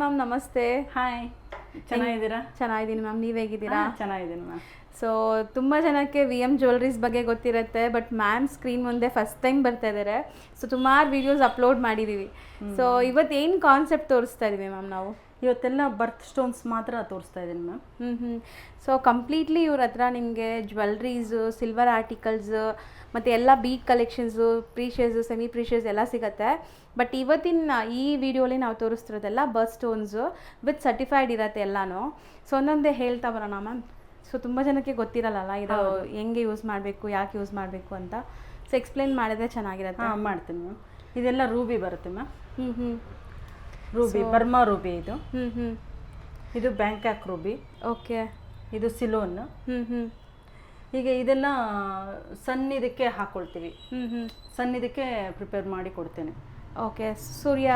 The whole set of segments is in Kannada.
ಮ್ಯಾಮ್ ನಮಸ್ತೆ. ಹಾಯ್, ಚೆನ್ನಾಗಿದ್ದೀರಾ? ಚೆನ್ನಾಗಿದ್ದೀನಿ ಮ್ಯಾಮ್, ನೀವು ಹೇಗಿದ್ದೀರಾ? ಚೆನ್ನಾಗಿದ್ದೀನಿ ಮ್ಯಾಮ್. ಸೊ ತುಂಬ ಜನಕ್ಕೆ ವಿ ಎಮ್ ಜ್ಯುವೆಲ್ರೀಸ್ ಬಗ್ಗೆ ಗೊತ್ತಿರುತ್ತೆ, ಬಟ್ ಮ್ಯಾಮ್ ಸ್ಕ್ರೀನ್ ಮುಂದೆ ಫಸ್ಟ್ ಟೈಮ್ ಬರ್ತಾ ಇದ್ದಾರೆ. ಸೊ ಸುಮಾರು ವೀಡಿಯೋಸ್ ಅಪ್ಲೋಡ್ ಮಾಡಿದ್ದೀವಿ. ಸೊ ಇವತ್ತೇನು ಕಾನ್ಸೆಪ್ಟ್ ತೋರಿಸ್ತಾ ಇದ್ದೀವಿ ಮ್ಯಾಮ್ ನಾವು? ಇವತ್ತೆಲ್ಲ ಬರ್ತ್ ಸ್ಟೋನ್ಸ್ ಮಾತ್ರ ತೋರಿಸ್ತಾ ಇದ್ದೀನಿ ಮ್ಯಾಮ್. ಸೊ ಕಂಪ್ಲೀಟ್ಲಿ ಇವ್ರ ಹತ್ರ ನಿಮಗೆ ಜ್ಯುವೆಲ್ರೀಸು, ಸಿಲ್ವರ್ ಆರ್ಟಿಕಲ್ಸು ಮತ್ತು ಎಲ್ಲ ಬೀಡ್ ಕಲೆಕ್ಷನ್ಸು, ಪ್ರೀಷಿಯಸ್ಸು, ಸೆಮಿ ಪ್ರೀಷಿಯಸ್ ಎಲ್ಲ ಸಿಗುತ್ತೆ. ಬಟ್ ಇವತ್ತಿನ ಈ ವಿಡಿಯೋಲಿ ನಾವು ತೋರಿಸ್ತಿರೋದೆಲ್ಲ ಬರ್ತ್ ಸ್ಟೋನ್ಸು ವಿತ್ ಸರ್ಟಿಫೈಡ್ ಇರುತ್ತೆ ಎಲ್ಲನೂ. ಸೊ ಒಂದೊಂದೇ ಹೇಳ್ತಾ ಬರೋಣ ಮ್ಯಾಮ್. ಸೊ ತುಂಬ ಜನಕ್ಕೆ ಗೊತ್ತಿರಲ್ಲ ಇದು ಹೆಂಗೆ ಯೂಸ್ ಮಾಡಬೇಕು, ಯಾಕೆ ಯೂಸ್ ಮಾಡಬೇಕು ಅಂತ. ಸೊ ಎಕ್ಸ್ಪ್ಲೇನ್ ಮಾಡಿದ್ರೆ ಚೆನ್ನಾಗಿರುತ್ತೆ. ಹಾಂ, ಮಾಡ್ತೀನಿ ಮ್ಯಾಮ್. ಇದೆಲ್ಲ ರೂಬಿ ಬರುತ್ತೆ ಮ್ಯಾಮ್. ರೂಬಿ, ಬರ್ಮಾ ರೂಬಿ ಇದು. ಇದು ಬ್ಯಾಂಕಾಕ್ ರೂಬಿ. ಓಕೆ. ಇದು ಸಿಲೋನ್. ಹೀಗೆ ಇದೆಲ್ಲ ಸಣ್ಣಿದಕ್ಕೆ ಹಾಕ್ಕೊಳ್ತೀವಿ. ಸಣ್ಣಿದಕ್ಕೆ ಪ್ರಿಪೇರ್ ಮಾಡಿ ಕೊಡ್ತೇನೆ. ಓಕೆ. ಸೂರ್ಯ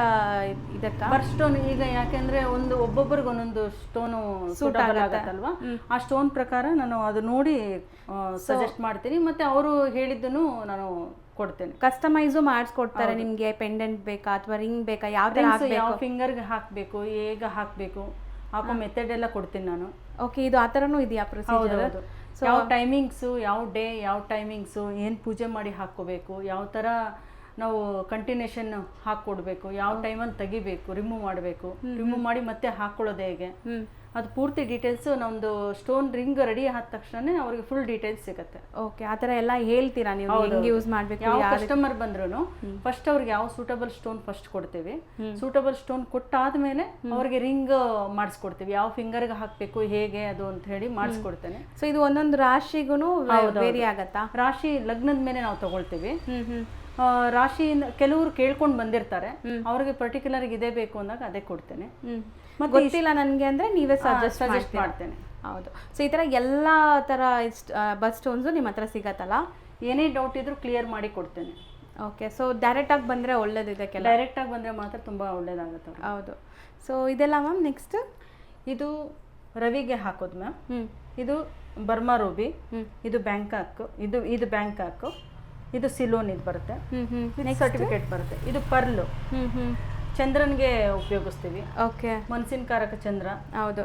ಇದಕ್ಕೆ ಬರ್ತ್ ಸ್ಟೋನ್ ಈಗ ಯಾಕೆಂದ್ರೆ ಒಬ್ಬೊಬ್ಬರಿಗೆ ಒಂದೊಂದು ಸ್ಟೋನು ಸೂಟಬಲ್ ಆಗುತ್ತಲ್ವಾ, ಆ ಸ್ಟೋನ್ ಪ್ರಕಾರ ನಾನು ಅದು ನೋಡಿ ಸಜೆಸ್ಟ್ ಮಾಡ್ತೀನಿ. ಮತ್ತೆ ಅವರು ಹೇಳಿದ್ದನ್ನು ನಾನು ಕೊಡ್ತೇನೆ. ಕಸ್ಟಮೈಸು ಮಾಡಿಸ್ಕೊಡ್ತಾರೆ ನಿಮಗೆ. ಪೆಂಡೆಂಟ್ ಬೇಕಾ ಅಥವಾ ರಿಂಗ್ ಬೇಕಾ, ಯಾವ ಫಿಂಗರ್ಗೆ ಹಾಕಬೇಕು, ಹೇಗೆ ಹಾಕಬೇಕು, ಹಾಕೋ ಮೆಥಡ್ ಎಲ್ಲ ಕೊಡ್ತೀನಿ ನಾನು. ಓಕೆ. ಇದು ಆ ಥರನೂ ಇದೆಯಾ ಪ್ರೊಸೀಜರ್? ಯಾವ ಟೈಮಿಂಗ್ಸು, ಯಾವ ಡೇ, ಯಾವ ಟೈಮಿಂಗ್ಸು, ಏನು ಪೂಜೆ ಮಾಡಿ ಹಾಕ್ಕೋಬೇಕು, ಯಾವ ಥರ ನಾವು ಕಂಟಿನ್ಯೂಷನ್ ಹಾಕ್ಕೊಡ್ಬೇಕು, ಯಾವ ಟೈಮಲ್ಲಿ ತೆಗಿಬೇಕು, ರಿಮೂವ್ ಮಾಡಬೇಕು, ರಿಮೂವ್ ಮಾಡಿ ಮತ್ತೆ ಹಾಕ್ಕೊಳ್ಳೋದು ಹೇಗೆ, ಅದು ಪೂರ್ತಿ ಡೀಟೇಲ್ಸು ನಮ್ಮದು ಸ್ಟೋನ್ ರಿಂಗ್ ರೆಡಿ ಆದ ತಕ್ಷಣ ಅವ್ರಿಗೆ ಫುಲ್ ಡೀಟೇಲ್ಸ್ ಸಿಗುತ್ತೆ. ಓಕೆ. ಆ ಥರ ಎಲ್ಲ ಹೇಳ್ತೀರಾ ನೀವು, ಹೆಂಗೆ ಯೂಸ್ ಮಾಡಬೇಕು? ಯಾವ ಕಸ್ಟಮರ್ ಬಂದ್ರು ಫಸ್ಟ್ ಅವ್ರಿಗೆ ಯಾವ ಸೂಟಬಲ್ ಸ್ಟೋನ್ ಫಸ್ಟ್ ಕೊಡ್ತೀವಿ. ಸೂಟಬಲ್ ಸ್ಟೋನ್ ಕೊಟ್ಟಾದ್ಮೇಲೆ ಅವ್ರಿಗೆ ರಿಂಗ್ ಮಾಡಿಸ್ಕೊಡ್ತೀವಿ. ಯಾವ ಫಿಂಗರ್ಗೆ ಹಾಕಬೇಕು, ಹೇಗೆ ಅದು ಅಂತ ಹೇಳಿ ಮಾಡಿಸ್ಕೊಡ್ತೇನೆ. ಸೊ ಇದು ಒಂದೊಂದು ರಾಶಿಗೂ ವೇರಿ ಆಗತ್ತಾ? ರಾಶಿ ಲಗ್ನದ ಮೇಲೆ ನಾವು ತಗೊಳ್ತೀವಿ. ರಾಶಿಯಿಂದ ಕೆಲವರು ಕೇಳ್ಕೊಂಡು ಬಂದಿರ್ತಾರೆ, ಅವ್ರಿಗೆ ಪರ್ಟಿಕ್ಯುಲರ್ ಇದೇ ಬೇಕು ಅಂದಾಗ ಅದೇ ಕೊಡ್ತೇನೆ. ಮತ್ತೆ ಗೊತ್ತಿಲ್ಲ ನನಗೆ ಅಂದರೆ ನೀವೇ ಸಜೆಸ್ಟ್ ಮಾಡ್ತೇನೆ. ಹೌದು. ಸೊ ಈ ಥರ ಎಲ್ಲ ಥರ ಬರ್ತ್ ಸ್ಟೋನ್ಸು ನಿಮ್ಮ ಹತ್ರ ಸಿಗತ್ತಲ್ಲ? ಏನೇ ಡೌಟ್ ಇದ್ರೂ ಕ್ಲಿಯರ್ ಮಾಡಿ ಕೊಡ್ತೇನೆ. ಓಕೆ. ಸೊ ಡೈರೆಕ್ಟಾಗಿ ಬಂದರೆ ಒಳ್ಳೇದು. ಇದಕ್ಕೆಲ್ಲ ಡೈರೆಕ್ಟಾಗಿ ಬಂದರೆ ಮಾತ್ರ ತುಂಬ ಒಳ್ಳೇದಾಗುತ್ತೆ. ಹೌದು. ಸೊ ಇದೆಲ್ಲ ಮ್ಯಾಮ್ ನೆಕ್ಸ್ಟ್ ಇದು ರವಿಗೆ ಹಾಕೋದು ಮ್ಯಾಮ್. ಇದು ಬರ್ಮಾ ರೂಬಿ. ಇದು ಬ್ಯಾಂಕಾಕ್. ಇದು ಬ್ಯಾಂಕಾಕ್. ಇದು ಸಿಲೋನ್. ಇದು ಬರುತ್ತೆ. ಸರ್ಟಿಫಿಕೇಟ್ ಬರುತ್ತೆ. ಇದು ಪರ್ಲು. ಚಂದ್ರನ್ಗೆ ಉಪಯೋಗಿಸ್ತೀವಿ. ಓಕೆ. ಮನಸ್ಸಿನ ಕಾರಕ ಚಂದ್ರ. ಹೌದು.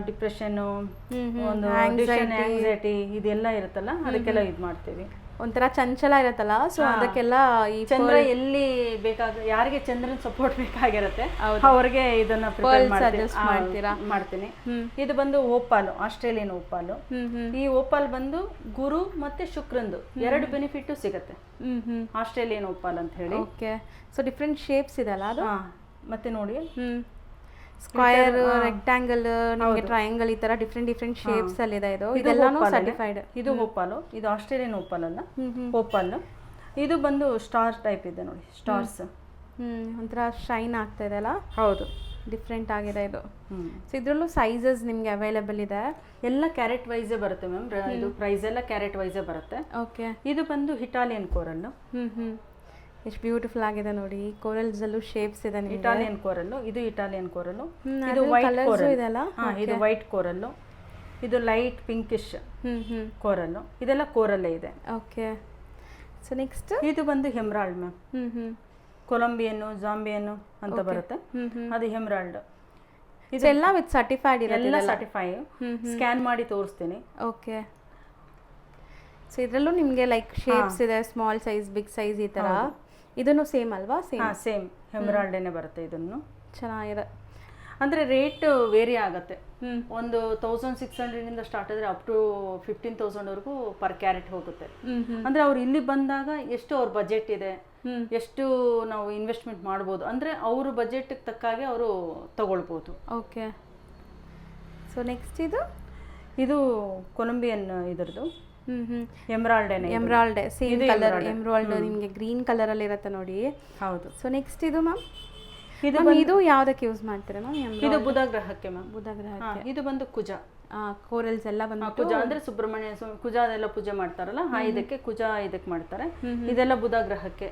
ಡಿಪ್ರೆಷನ್ನು, ಒಂದು ಆಂಗ್ಸೈಟಿ ಇದೆಲ್ಲ ಇರುತ್ತಲ್ಲ, ಅದಕ್ಕೆಲ್ಲ ಇದು ಮಾಡ್ತೀವಿ. ಒಂಥರ ಚಂಚಲ ಇರುತ್ತಲ್ಲ, ಸೊ ಅದಕ್ಕೆಲ್ಲ ಈ ಚಂದ್ರ ಎಲ್ಲಿ ಯಾರಿಗೆ ಚಂದ್ರನ ಸಪೋರ್ಟ್ ಬೇಕಾಗಿರುತ್ತೆ ಅವ್ರಿಗೆ ಇದನ್ನ ಪ್ರಿಪೇರ್ ಮಾಡ್ತೀನಿ. ಇದು ಬಂದು ಓಪಾಲು, ಆಸ್ಟ್ರೇಲಿಯನ್ ಓಪಾಲು. ಈ ಓಪಾಲ್ ಬಂದು ಗುರು ಮತ್ತೆ ಶುಕ್ರಂದು ಎರಡು ಬೆನಿಫಿಟ್ ಸಿಗುತ್ತೆ. ಆಸ್ಟ್ರೇಲಿಯನ್ ಓಪಾಲ್ ಅಂತ ಹೇಳಿ. ಓಕೆ. ಸೊ ಡಿಫ್ರೆಂಟ್ ಶೇಪ್ಸ್ ಇದೆಲ್ಲ ಅದು. ಮತ್ತೆ ನೋಡಿ, ಸ್ಕ್ವಯರ್, ರೆಕ್ಟಾಂಗಲ್, ನಿಮಗೆ ಟ್ರಯಾಂಗಲ್, ಈ ತರ ಡಿಫ್ರೆಂಟ್ ಶೇಪ್ಸ್ ಅಲ್ಲಿ ಇದೆ. ಇದೆಲ್ಲಾನು ಸರ್ಟಿಫೈಡ್. ಇದು ಓಪಾಲು. ಇದು ಆಸ್ಟ್ರೇಲಿಯನ್ ಓಪಾಲ್ ಅಲ್ಲ, ಓಪಾಲ್. ಇದು ಬಂದು ಸ್ಟಾರ್ ಟೈಪ್ ಇದೆ ನೋಡಿ, ಸ್ಟಾರ್ಸ್. ಒಂಥರ ಶೈನ್ ಆಗ್ತಾ ಇದೆ ಅಲ್ಲ? ಹೌದು. ಡಿಫ್ರೆಂಟ್ ಆಗಿದೆ ಇದು. ಸೊ ಇದ್ರಲ್ಲೂ ಸೈಜಸ್ ನಿಮ್ಗೆ ಅವೈಲೇಬಲ್ ಇದೆ. ಎಲ್ಲ ಕ್ಯಾರೆಟ್ ವೈಸೇ ಬರುತ್ತೆ ಮ್ಯಾಮ್. ಇದು ಪ್ರೈಸ್ ಎಲ್ಲ ಕ್ಯಾರೆಟ್ ವೈಸೇ ಬರುತ್ತೆ. ಓಕೆ. ಇದು ಬಂದು ಇಟಾಲಿಯನ್ ಕೋರಲ್ಲು. ಎಷ್ಟು ಬ್ಯೂಟಿಫುಲ್ ಆಗಿದೆ ನೋಡಿ. ಕೋರಲ್ಸ್ ಅಲ್ಲೂ ಶೇಪ್ಸ್ ಇದೆ. ಇಟಾಲಿಯನ್ ಕೋರಲ್ಲು. ಇದು ಇಟಾಲಿಯನ್ ಕೋರಲ್ಲು. ಇದು ವೈಟ್ ಕೋರಲ್ ಇದೆಲ್ಲ. ಇದು ವೈಟ್ ಕೋರಲ್ಲು. ಇದು ಲೈಟ್ ಪಿಂಕಿಶ್ ಕೋರಲ್ಲು. ಇದೆಲ್ಲ ಕೋರಲ್ಲೇ ಇದೆ. ಓಕೆ. ಸೊ ನೆಕ್ಸ್ಟ್ ಇದು ಬಂದು ಹೆಮ್ರಾಲ್ಡ್ ಮ್ಯಾಮ್. ಕೊಲಂಬಿಯನ್ನು, ಜಾಂಬಿಯನ್ನು ಅಂತ ಬರುತ್ತೆ, ಅದು ಹೆಮ್ರಾಲ್ಡ್. ಇದೆಲ್ಲ ವಿತ್ ಸರ್ಟಿಫೈಡ್ ಇರುತ್ತೆ. ಎಲ್ಲ ಸರ್ಟಿಫೈ. ಸ್ಕ್ಯಾನ್ ಮಾಡಿ ತೋರಿಸ್ತೀನಿ. ಓಕೆ. ಸೊ ಇದರಲ್ಲೂ ನಿಮಗೆ ಲೈಕ್ ಶೇಪ್ಸ್ ಇದೆ, ಸ್ಮಾಲ್ ಸೈಜ್, ಬಿಗ್ ಸೈಜ್, ಈ ಥರ. ಇದನ್ನು ಸೇಮ್ ಅಲ್ವಾ? ಸೇಮ್ ಹೆಮ್ರಾಲ್ಡೇನೆ ಬರುತ್ತೆ. ಇದನ್ನು ಚೆನ್ನಾಗಿದೆ. ಅಂದರೆ ರೇಟ್ ವೇರಿ ಆಗುತ್ತೆ. ಒಂದು 1600 ಸ್ಟಾರ್ಟ್ ಆದರೆ ಅಪ್ ಟು 15,000 ಪರ್ ಕ್ಯಾರೆಟ್ ಹೋಗುತ್ತೆ. ಅಂದರೆ ಅವ್ರು ಇಲ್ಲಿ ಬಂದಾಗ ಎಷ್ಟು ಅವ್ರ ಬಜೆಟ್ ಇದೆ, ಎಷ್ಟು ನಾವು ಇನ್ವೆಸ್ಟ್ಮೆಂಟ್ ಮಾಡ್ಬೋದು ಅಂದರೆ ಅವ್ರ ಬಜೆಟ್ಗೆ ತಕ್ಕಾಗೆ ಅವರು ತಗೊಳ್ಬೋದು. ಓಕೆ. ಸೊ ನೆಕ್ಸ್ಟ್ ಇದು ಕೊಲಂಬಿಯನ್ ಇದರದು ಎಮ್ರಾಲ್ಡ್. Same colour emerald. ನಿಮಗೆ ಗ್ರೀನ್ ಕಲರ್ ಅಲ್ಲಿ ಇರುತ್ತೆ ನೋಡಿ. ಹೌದು. ಸೊ ನೆಕ್ಸ್ಟ್ ಇದು ಮ್ಯಾಮ್, ಇದು ಯಾವುದಕ್ಕೆ ಯೂಸ್ ಮಾಡ್ತೀರಾ ಮ್ಯಾಮ್? ಇದು ಬುಧ ಗ್ರಹಕ್ಕೆ ಮ್ಯಾಮ್. ಬುಧ ಗ್ರಹಕ್ಕೆ. ಇದು ಬಂದು ಕುಜ. ಕೋರಲ್ಸ್ ಎಲ್ಲ ಬಂದು ಕುಜ ಅಂದ್ರೆ ಸುಬ್ರಹ್ಮಣ್ಯ ಕುಜ ಅದೆಲ್ಲ ಪೂಜೆ ಮಾಡ್ತಾರಲ್ಲ, ಇದಕ್ಕೆ ಕುಜ ಇದಕ್ಕೆ ಮಾಡ್ತಾರೆ. ಇದೆಲ್ಲ ಬುಧ ಗ್ರಹಕ್ಕೆ,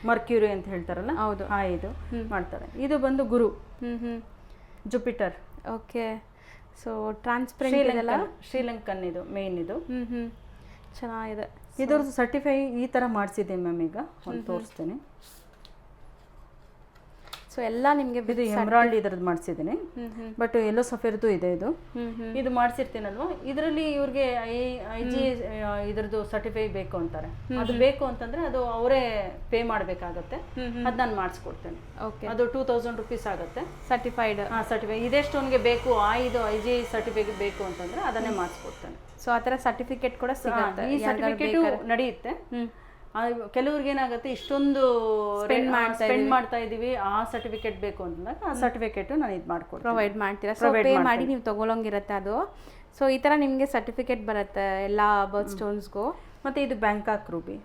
ಮರ್ಕ್ಯೂರಿ ಅಂತ ಹೇಳ್ತಾರಲ್ಲ, ಹೌದು, ಇದು ಮಾಡ್ತಾರೆ. ಇದು ಬಂದು Guru, Jupiter. Okay. So transparent Sri Lankan ಇದು ಮೇನ್. ಇದು ಚೆನ್ನಾಗಿದೆ. ಇದ್ರದ್ದು ಸರ್ಟಿಫೈ ಈ ಥರ ಮಾಡಿಸಿದ್ದೆ ಮ್ಯಾಮ್. ಈಗ ಒಂದು ತೋರಿಸ್ತೇನೆ. ಸೊ ಎಲ್ಲ ನಿಮಗೆ ಇದು ಎಮ್ರಾಲ್ಡ್ ಇದ್ರದ್ದು ಮಾಡಿಸಿದ್ದೀನಿ, ಬಟ್ ಎಲ್ಲೋ ಸಫೇರ್ದು ಇದೆ ಇದು. ಇದು ಮಾಡಿಸಿರ್ತೀನಲ್ವಾ, ಇದರಲ್ಲಿ ಇವ್ರಿಗೆ IG ಇದ್ರದ್ದು ಸರ್ಟಿಫೈ ಬೇಕು ಅಂತಾರೆ. ಅದು ಬೇಕು ಅಂತಂದ್ರೆ ಅದು ಅವರೇ ಪೇ ಮಾಡಬೇಕಾಗತ್ತೆ, ಅದು ನಾನು ಮಾಡಿಸ್ಕೊಡ್ತೇನೆ. ಓಕೆ, ಅದು 2000 ರುಪೀಸ್ ಆಗುತ್ತೆ ಸರ್ಟಿಫೈಡ್. ಸರ್ಟಿಫೈ ಇದೇ ಸ್ಟೋನ್ಗೆ ಬೇಕು, ಇದು IG ಸರ್ಟಿಫಿಕೇಟ್ ಬೇಕು ಅಂತಂದ್ರೆ ಅದನ್ನೇ ಮಾಡಿಸ್ಕೊಡ್ತೇನೆ. ಸೊ ಆ ಥರ ಸರ್ಟಿಫಿಕೇಟ್ ಕೂಡ ಸಿಗುತ್ತೆ. ಈ ಸರ್ಟಿಫಿಕೇಟು ನಡೆಯುತ್ತೆ. ಕೆಲವ್ರಿಗೆ ಏನಾಗುತ್ತೆ, ಇಷ್ಟೊಂದು ಸ್ಪೆಂಡ್ ಮಾಡ್ತಾ ಇದೀವಿ, ಆ ಸರ್ಟಿಫಿಕೇಟ್ ಬೇಕು ಅಂತಂದಾಗ ಆ ಸರ್ಟಿಫಿಕೇಟ್ ನಾನು ಇದು ಮಾಡ್ಕೊಡ್ತೀನಿ, ಪ್ರೊವೈಡ್ ಮಾಡ್ತೀರಾ. ಸೊ ಪೇ ಮಾಡಿ ನೀವು ತಗೊಳಂಗಿರುತ್ತೆ ಅದು. ಸೊ ಈ ಥರ ನಿಮಗೆ ಸರ್ಟಿಫಿಕೇಟ್ ಬರುತ್ತೆ ಎಲ್ಲ ಬರ್ತ್ ಸ್ಟೋನ್ಸ್ಗೂ. ಮತ್ತೆ ಇದು ಬ್ಯಾಂಕಾಕ್ ರೂಬಿ.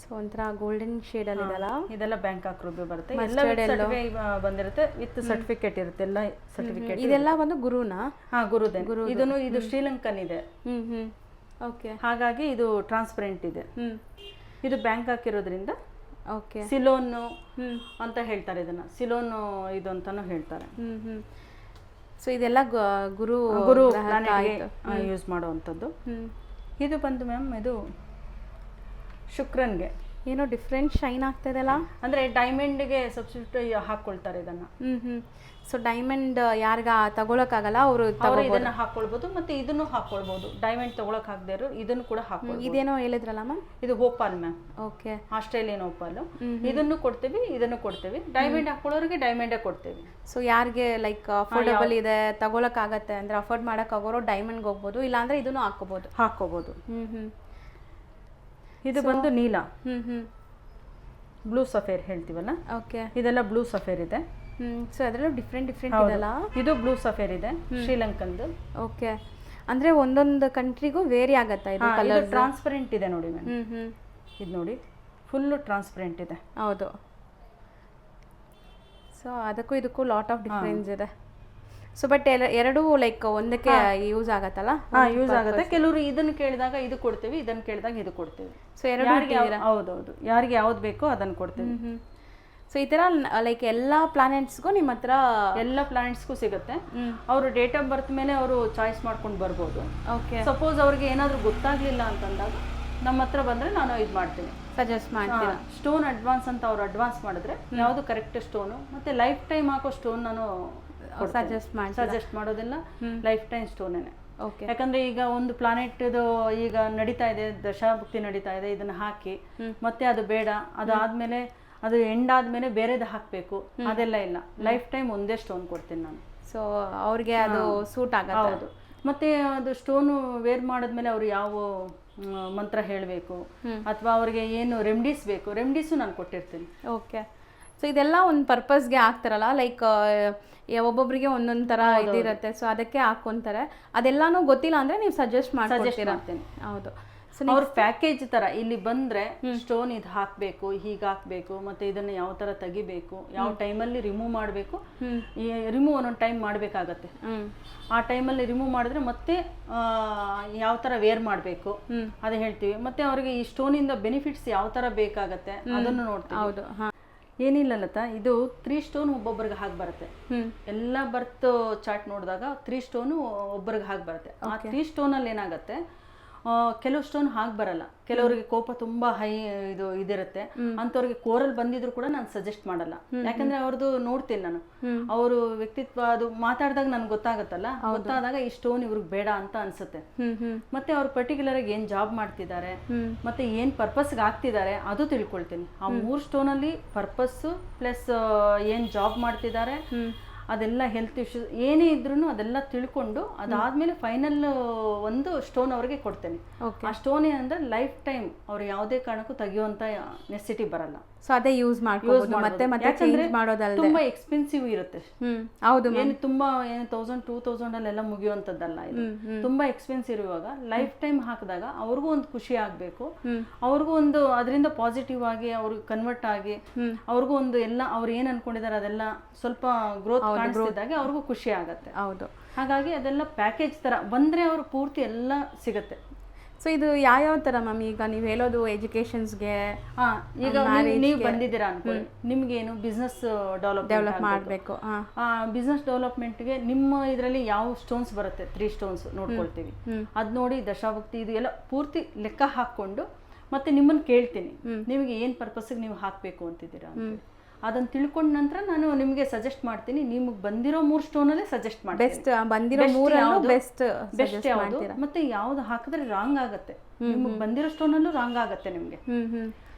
ಸೊ ಒಂಥರ ಗೋಲ್ಡನ್ ಶೇಡಲ್ಲಿ ಇದೆಲ್ಲ, ಇದೆಲ್ಲ ಬ್ಯಾಂಕಾಕ್ ರೂಬಿ ಬರುತ್ತೆ. ಎಲ್ಲ ಬಂದಿರುತ್ತೆ, ವಿತ್ ಸರ್ಟಿಫಿಕೇಟ್ ಇರುತ್ತೆ, ಎಲ್ಲ ಸರ್ಟಿಫಿಕೇಟ್. ಇದೆಲ್ಲ ಒಂದು ಗುರುನಾ? ಗುರುದೇ. ಇದನ್ನು ಇದು ಶ್ರೀಲಂಕನ್ ಇದೆ. ಓಕೆ, ಹಾಗಾಗಿ ಇದು ಟ್ರಾನ್ಸ್ಪರೆಂಟ್ ಇದೆ. ಇದು ಬ್ಯಾಂಕಾಕ್ ಇರೋದ್ರಿಂದ ಓಕೆ, ಸಿಲೋನ್ ಅಂತ ಹೇಳ್ತಾರೆ, ಇದನ್ನ ಸಿಲೋನ್ ಇದು ಅಂತಾನು ಹೇಳ್ತಾರೆ. ಸೊ ಇದೆಲ್ಲ ಗುರು ಯೂಸ್ ಮಾಡುವಂಥದ್ದು. ಇದು ಬಂದು ಮ್ಯಾಮ್ ಇದು ಶುಕ್ರನ್ಗೆ ಏನೋ ಡಿಫ್ರೆಂಟ್ ಶೈನ್ ಆಗ್ತದಲ್ಲ, ಅಂದ್ರೆ ಡೈಮಂಡ್ಗೆ ಸಬ್ಸ್ಟಿಟ್ಯೂಟ್ ಹಾಕೊಳ್ತಾರೆ ಇದನ್ನ. ಸೊ ಡೈಮಂಡ್ ಯಾರಿಗ ತಗೊಳಕ್ಕಾಗಲ್ಲ, ಅವರು ಇದನ್ನ ಹಾಕೊಳ್ಬಹುದು, ಮತ್ತೆ ಇದನ್ನು ಹಾಕೊಳ್ಬಹುದು. ಡೈಮಂಡ್ ತಗೊಳಕ್ ಆಗದೆ ಇರೋ ಇದನ್ನು ಕೂಡ ಹಾಕೊಳ್ಬಹುದು. ಇದೇನೋ ಹೇಳಿದ್ರಲ್ಲ ಮ್ಯಾಮ್, ಇದು opal ma'am. Okay, Australian opal. ಇದನ್ನು ಕೊಡ್ತೀವಿ, ಇದನ್ನು ಕೊಡ್ತೀವಿ. ಡೈಮಂಡ್ ಹಾಕೊಳ್ಳೋರಿಗೆ ಡೈಮಂಡೇ ಕೊಡ್ತೀವಿ. ಸೊ ಯಾರಿಗೆ ಲೈಕ್ ಅಫೋರ್ಡಬಲ್ ಇದೆ, ತಗೊಳಕ್ ಆಗತ್ತೆ ಅಂದ್ರೆ ಅಫೋರ್ಡ್ ಮಾಡಕ್ ಆಗೋರು ಡೈಮಂಡ್ಗೆ ಹೋಗ್ಬೋದು, ಇಲ್ಲಾಂದ್ರೆ ಇದನ್ನು ಹಾಕೋಬಹುದು. ಇದು ಬಂದು ನೀಲ, ಬ್ಲೂ ಸಫೇರ್ ಹೇಳ್ತೀವಲ್ಲ. ಓಕೆ, ಇದೆಲ್ಲ ಬ್ಲೂ ಸಫೇರ್ ಇದೆ. ಸೊ ಅದರಲ್ಲೂ ಡಿಫ್ರೆಂಟ್ ಇದೆಲ್ಲ. ಇದು ಬ್ಲೂ ಸಫೇರ್ ಇದೆ, ಶ್ರೀಲಂಕನ್ದು. ಓಕೆ, ಅಂದ್ರೆ ಒಂದೊಂದು ಕಂಟ್ರಿಗೂ ವೇರಿ ಆಗತ್ತಾ ಇದು ಕಲರ್? ಟ್ರಾನ್ಸ್ಪರೆಂಟ್ ಇದೆ ನೋಡಿ ಮ್ಯಾಮ್. ಇದು ನೋಡಿ, ಫುಲ್ ಟ್ರಾನ್ಸ್ಪರೆಂಟ್ ಇದೆ. ಹೌದು. ಸೊ ಅದಕ್ಕೂ ಇದಕ್ಕೂ ಲಾಟ್ ಆಫ್ ಡಿಫ್ರೆನ್ಸ್ ಇದೆ. ಸೊ ಬಟ್ ಎರಡೂ ಲೈಕ್ ಒಂದಕ್ಕೆ ಯೂಸ್ ಆಗತ್ತಲ್ಲ? ಯೂಸ್ ಆಗುತ್ತೆ. ಕೆಲವರು ಇದನ್ನು ಕೇಳಿದಾಗ ಇದು ಕೊಡ್ತೀವಿ, ಇದನ್ನು ಕೇಳಿದಾಗ ಇದು ಕೊಡ್ತೀವಿ. ಸೊ ಎರಡು ಹೌದೌದು, ಯಾರಿಗೆ ಯಾವ್ದು ಬೇಕೋ ಅದನ್ನು ಕೊಡ್ತೀವಿ. ಸೊ ಈ ಥರ ಲೈಕ್ ಎಲ್ಲ ಪ್ಲಾನೆಟ್ಸ್ಗೂ ನಿಮ್ಮ ಹತ್ರ ಎಲ್ಲ ಪ್ಲಾನೆಟ್ಸ್ಗೂ ಸಿಗುತ್ತೆ. ಅವರು ಡೇಟ್ ಆಫ್ ಬರ್ತ್ ಮೇಲೆ ಅವರು ಚಾಯ್ಸ್ ಮಾಡ್ಕೊಂಡು ಬರ್ಬೋದು. ಓಕೆ, ಸಪೋಸ್ ಅವ್ರಿಗೆ ಏನಾದರೂ ಗೊತ್ತಾಗ್ಲಿಲ್ಲ ಅಂತಂದಾಗ ನಮ್ಮ ಹತ್ರ ಬಂದರೆ ನಾನು ಇದು ಮಾಡ್ತೀನಿ, ಸಜೆಸ್ಟ್ ಮಾಡ್ತೀನಿ. ಸ್ಟೋನ್ ಅಡ್ವಾನ್ಸ್ ಅಂತ ಅವ್ರು ಅಡ್ವಾನ್ಸ್ ಮಾಡಿದ್ರೆ ಯಾವುದು ಕರೆಕ್ಟ್ ಸ್ಟೋನು, ಮತ್ತೆ ಲೈಫ್ ಟೈಮ್ ಹಾಕೋ ಸ್ಟೋನ್ ನಾನು ಸಜೆಸ್ಟ್ ಮಾಡೋದಿಲ್ಲ. ಲೈಫ್ ಟೈಮ್ ಸ್ಟೋನೇನೆ. ಓಕೆ, ಯಾಕಂದ್ರೆ ಈಗ ಒಂದು ಪ್ಲಾನೆಟ್ ಈಗ ನಡೀತಾ ಇದೆ, ದಶಾಭುಕ್ತಿ ನಡೀತಾ ಇದೆ, ಇದನ್ನ ಹಾಕಿ ಮತ್ತೆ ಅದು ಬೇಡ, ಅದಾದ್ಮೇಲೆ ಅದು ಎಂಡ್ ಆದ್ಮೇಲೆ ಬೇರೆದು ಹಾಕ್ಬೇಕು, ಅದೆಲ್ಲ ಇಲ್ಲ. ಲೈಫ್ ಟೈಮ್ ಒಂದೇ ಸ್ಟೋನ್ ಕೊಡ್ತೀನಿ ನಾನು. ಸೊ ಅವ್ರಿಗೆ ಅದು ಸೂಟ್ ಆಗುತ್ತೆ. ಹೌದು. ಮತ್ತೆ ಅದು ಸ್ಟೋನು ವೇರ್ ಮಾಡಿದ್ಮೇಲೆ ಅವ್ರು ಯಾವ ಮಂತ್ರ ಹೇಳಬೇಕು ಅಥವಾ ಅವ್ರಿಗೆ ಏನು ರೆಮಿಡೀಸ್ ಬೇಕು, ರೆಮಿಡೀಸು ನಾನು ಕೊಟ್ಟಿರ್ತೀನಿ. ಓಕೆ, ಸೊ ಇದೆಲ್ಲ ಒಂದು ಪರ್ಪಸ್ಗೆ ಹಾಕ್ತಾರಲ್ಲ, ಲೈಕ್ ಒಬ್ಬೊಬ್ಬರಿಗೆ ಒಂದೊಂದು ಥರ ಇದಿರುತ್ತೆ, ಸೊ ಅದಕ್ಕೆ ಹಾಕ್ಕೊಂತಾರೆ. ಅದೆಲ್ಲಾನು ಗೊತ್ತಿಲ್ಲ ಅಂದರೆ ನೀವು ಸಜೆಸ್ಟ್ ಮಾಡ್ಕೊಡ್ತೀರಾ? ಹೌದು. ಸೊ ಅವ್ರ ಪ್ಯಾಕೇಜ್ ಥರ ಇಲ್ಲಿ ಬಂದರೆ ಸ್ಟೋನ್ ಇದು ಹಾಕಬೇಕು, ಹೀಗೆ ಹಾಕಬೇಕು, ಮತ್ತು ಇದನ್ನು ಯಾವ ಥರ ತೆಗಿಬೇಕು, ಯಾವ ಟೈಮಲ್ಲಿ ರಿಮೂವ್ ಮಾಡಬೇಕು, ರಿಮೂವ್ ಒಂದೊಂದು ಟೈಮ್ ಮಾಡಬೇಕಾಗತ್ತೆ. ಆ ಟೈಮಲ್ಲಿ ರಿಮೂವ್ ಮಾಡಿದ್ರೆ ಮತ್ತೆ ಯಾವ ಥರ ವೇರ್ ಮಾಡಬೇಕು ಅದು ಹೇಳ್ತೀವಿ. ಮತ್ತು ಅವ್ರಿಗೆ ಈ ಸ್ಟೋನಿಂದ ಬೆನಿಫಿಟ್ಸ್ ಯಾವ ಥರ ಬೇಕಾಗತ್ತೆ ಅದನ್ನು ನೋಡ್ತೀವಿ. ಹೌದು. ಏನಿಲ್ಲ ಲತಾ, ಇದು 3 ಸ್ಟೋನ್ ಒಬ್ಬೊಬ್ಬರಿಗೆ ಹಾಗೆ ಬರುತ್ತೆ. ಎಲ್ಲ ಬರ್ತ್ ಚಾರ್ಟ್ ನೋಡಿದಾಗ 3 ಸ್ಟೋನು ಒಬ್ಬರಿಗೆ ಹಾಗೆ ಬರುತ್ತೆ. ಆ 3 ಸ್ಟೋನಲ್ಲಿ ಏನಾಗುತ್ತೆ, ಕೆಲವು ಸ್ಟೋನ್ ಹಾಗೆ ಬರಲ್ಲ. ಕೆಲವರಿಗೆ ಕೋಪ ತುಂಬಾ ಹೈ ಇದಿರುತ್ತೆ, ಅಂತವ್ರಿಗೆ ಕೋರಲ್ ಬಂದಿದ್ರು ಕೂಡ ನಾನು ಸಜೆಸ್ಟ್ ಮಾಡಲ್ಲ. ಯಾಕಂದ್ರೆ ಅವ್ರದ್ದು ನೋಡ್ತೀನಿ ನಾನು, ಅವರು ವ್ಯಕ್ತಿತ್ವ ಅದು ಮಾತಾಡಿದಾಗ ನನ್ಗೆ ಗೊತ್ತಾಗತ್ತಲ್ಲ, ಗೊತ್ತಾದಾಗ ಈ ಸ್ಟೋನ್ ಇವ್ರಿಗೆ ಬೇಡ ಅಂತ ಅನ್ಸುತ್ತೆ. ಮತ್ತೆ ಅವ್ರು ಪರ್ಟಿಕ್ಯುಲರ್ ಆಗಿ ಏನ್ ಜಾಬ್ ಮಾಡ್ತಿದ್ದಾರೆ ಮತ್ತೆ ಏನ್ ಪರ್ಪಸ್ಗೆ ಆಗ್ತಿದ್ದಾರೆ ಅದು ತಿಳ್ಕೊಳ್ತೀನಿ. ಆ 3 ಸ್ಟೋನ್ ಅಲ್ಲಿ ಪರ್ಪಸ್ ಪ್ಲಸ್ ಏನ್ ಜಾಬ್ ಮಾಡ್ತಿದ್ದಾರೆ, ಅದೆಲ್ಲ ಹೆಲ್ತ್ ಇಶ್ಯೂಸ್ ಏನೇ ಇದ್ರೂ ಅದೆಲ್ಲ ತಿಳ್ಕೊಂಡು ಅದಾದ್ಮೇಲೆ ಫೈನಲ್ ಒಂದು ಸ್ಟೋನ್ ಅವ್ರಿಗೆ ಕೊಡ್ತೇನೆ. ಆ ಸ್ಟೋನ್ ಏನಂದ್ರೆ ಲೈಫ್ ಟೈಮ್ ಅವ್ರು ಯಾವುದೇ ಕಾರಣಕ್ಕೂ ತೆಗಿಯುವಂತ ನೆಸಿಟಿ ಬರಲ್ಲ. ಸೊ ಅದೇ ಯೂಸ್ ಮಾಡ್ಬೋದು, ಮತ್ತೆ ಮತ್ತೆ ಚೇಂಜ್ ಮಾಡೋದಲ್ಲ. ತುಂಬಾ ಎಕ್ಸ್ಪೆನ್ಸಿವ್ ಇರುತ್ತೆ. ಹೌದು, ಏನು ತುಂಬಾ 1000-2000 ಅಲ್ಲೆಲ್ಲ ಮುಗಿಯುವಂತದ್ದಲ್ಲ. ಇದು ತುಂಬಾ ಎಕ್ಸ್ಪೆನ್ಸಿವ್ ಇರುವಾಗ ಲೈಫ್ ಟೈಮ್ ಹಾಕಿದಾಗ ಅವ್ರಿಗೂ ಒಂದು ಖುಷಿ ಆಗ್ಬೇಕು, ಅವ್ರಿಗೂ ಒಂದು ಅದರಿಂದ ಪಾಸಿಟಿವ್ ಆಗಿ ಅವ್ರಿಗೆ ಕನ್ವರ್ಟ್ ಆಗಿ ಅವ್ರಿಗೂ ಒಂದು ಎಲ್ಲ ಅವ್ರು ಏನ್ ಅನ್ಕೊಂಡಿದ್ದಾರೆ ಅದೆಲ್ಲ ಸ್ವಲ್ಪ ಗ್ರೋತ್ ಕಾಣಿಸ್ತಿದ್ದಾಗೆ ಅವ್ರಿಗೂ ಖುಷಿ ಆಗತ್ತೆ. ಹೌದು. ಹಾಗಾಗಿ ಅದೆಲ್ಲ ಪ್ಯಾಕೇಜ್ ತರ ಬಂದ್ರೆ ಅವ್ರು ಪೂರ್ತಿ ಎಲ್ಲ ಸಿಗತ್ತೆ. ಸೊ ಇದು ಯಾವ್ಯಾವ ಥರ ಮ್ಯಾಮ್? ಈಗ ನೀವು ಹೇಳೋದು ಎಜುಕೇಷನ್ಸ್ಗೆ, ಈಗ ನೀವು ಬಂದಿದ್ದೀರಾ ಅನ್ಕೊಳ್ಳಿ, ನಿಮ್ಗೇನು ಬಿಸ್ನೆಸ್ ಡೆವಲಪ್ ಮಾಡಬೇಕು. ಬಿಸ್ನೆಸ್ ಡೆವಲಪ್ಮೆಂಟ್ಗೆ ನಿಮ್ಮ ಇದರಲ್ಲಿ ಯಾವ ಸ್ಟೋನ್ಸ್ ಬರುತ್ತೆ, 3 ಸ್ಟೋನ್ಸ್ ನೋಡ್ಕೊಳ್ತೀವಿ. ಅದು ನೋಡಿ ದಶಾಭುಕ್ತಿ ಇದು ಎಲ್ಲ ಪೂರ್ತಿ ಲೆಕ್ಕ ಹಾಕ್ಕೊಂಡು ಮತ್ತೆ ನಿಮ್ಮನ್ನು ಕೇಳ್ತೀನಿ, ನಿಮಗೆ ಏನು ಪರ್ಪಸ್ಗೆ ನೀವು ಹಾಕಬೇಕು ಅಂತಿದ್ದೀರಾ ಅಂತ. ಅದನ್ನ ತಿಳ್ಕೊಂಡ ನಂತರ ನಾನು ನಿಮಗೆ ಸಜೆಸ್ಟ್ ಮಾಡ್ತೀನಿ. ನಿಮಗೆ ಬಂದಿರೋ 3 ಸ್ಟೋನಲ್ಲೇ ಸಜೆಸ್ಟ್ ಮಾಡ್ತೀನಿ. ಬೆಸ್ಟ್ ಬಂದಿರೋ ಮೂರಲ್ಲೂ ಬೆಸ್ಟ್ ಯಾವುದು ಮತ್ತೆ ಯಾವ್ದು ಹಾಕಿದ್ರೆ ರಾಂಗ್ ಆಗುತ್ತೆ, ನಿಮಗೆ ಬಂದಿರೋ ಸ್ಟೋನಲ್ಲೂ ರಾಂಗ್ ಆಗುತ್ತೆ ನಿಮಗೆ,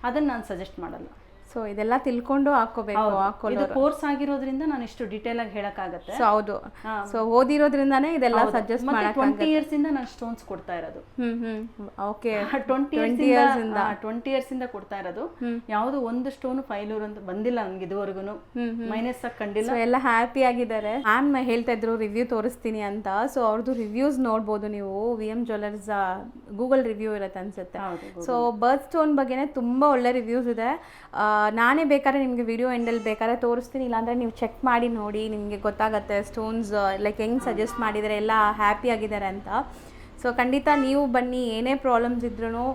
ಅದನ್ನ ನಾನು ಸಜೆಸ್ಟ್ ಮಾಡಲ್ಲ. ಸೊ ಇದೆಲ್ಲ ತಿಳ್ಕೊಂಡು ಹಾಕೋಬೇಕು. ಇದು ಕೋರ್ಸ್ ಆಗಿರೋದ್ರಿಂದ ನಾನು ಇಷ್ಟು ಡೀಟೇಲ್ ಆಗಿ ಹೇಳಕ್ಕಾಗತ್ತೆ. ಹೌದು, ಸೊ ಓದಿರೋದ್ರಿಂದಾನೇ ಇದೆಲ್ಲ ಸಜೆಸ್ಟ್ ಮಾಡಕ್ಕೆ. 20 ಇಯರ್ಸ್ ಇಂದ ನಾನು ಸ್ಟೋನ್ಸ್ ಕೊಡ್ತಾ ಇರೋದು. ಓಕೆ, 20 ಇಯರ್ಸ್ ಇಂದ ಕೊಡ್ತಾ ಇರೋದು. ಯಾವುದು ಒಂದು ಸ್ಟೋನ್ ಫೈಲೂರ್ ಅಂತ ಬಂದಿಲ್ಲ ನನ್ಗೆ ಇದುವರೆಗೂ, ಮೈನಸ್ ಆಗಿ ಕಂಡಿಲ್ಲ. ಎಲ್ಲ ಹ್ಯಾಪಿ ಆಗಿದ್ದಾರೆ. ಮ್ಯಾಮ್ ಹೇಳ್ತಾ ಇದ್ರು ರಿವ್ಯೂ ತೋರಿಸ್ತೀನಿ ಅಂತ. ಸೊ ಅವ್ರದ್ದು ರಿವ್ಯೂಸ್ ನೋಡ್ಬೋದು ನೀವು. VM ಜ್ಯುವೆಲರ್ಸ್ ಗೂಗಲ್ ರಿವ್ಯೂ ಇರುತ್ತೆ ಅನ್ಸುತ್ತೆ. ಸೊ ಬರ್ತ್ ಸ್ಟೋನ್ ಬಗ್ಗೆನೇ ತುಂಬಾ ಒಳ್ಳೆ ರಿವ್ಯೂಸ್ ಇದೆ. ನಾನೇ ಬೇಕಾದ್ರೆ ನಿಮಗೆ ವಿಡಿಯೋ ಎಂಡಲ್ಲಿ ಬೇಕಾದ್ರೆ ತೋರಿಸ್ತೀನಿ, ಇಲ್ಲಾಂದರೆ ನೀವು ಚೆಕ್ ಮಾಡಿ ನೋಡಿ, ನಿಮಗೆ ಗೊತ್ತಾಗುತ್ತೆ ಸ್ಟೋನ್ಸ್ ಲೈಕ್ ಹೆಂಗೆ ಸಜೆಸ್ಟ್ ಮಾಡಿದ್ದಾರೆ, ಎಲ್ಲ ಹ್ಯಾಪಿ ಆಗಿದ್ದಾರೆ ಅಂತ. ಸೊ ಖಂಡಿತ ನೀವು ಬನ್ನಿ, ಏನೇ ಪ್ರಾಬ್ಲಮ್ಸ್ ಇದ್ರೂ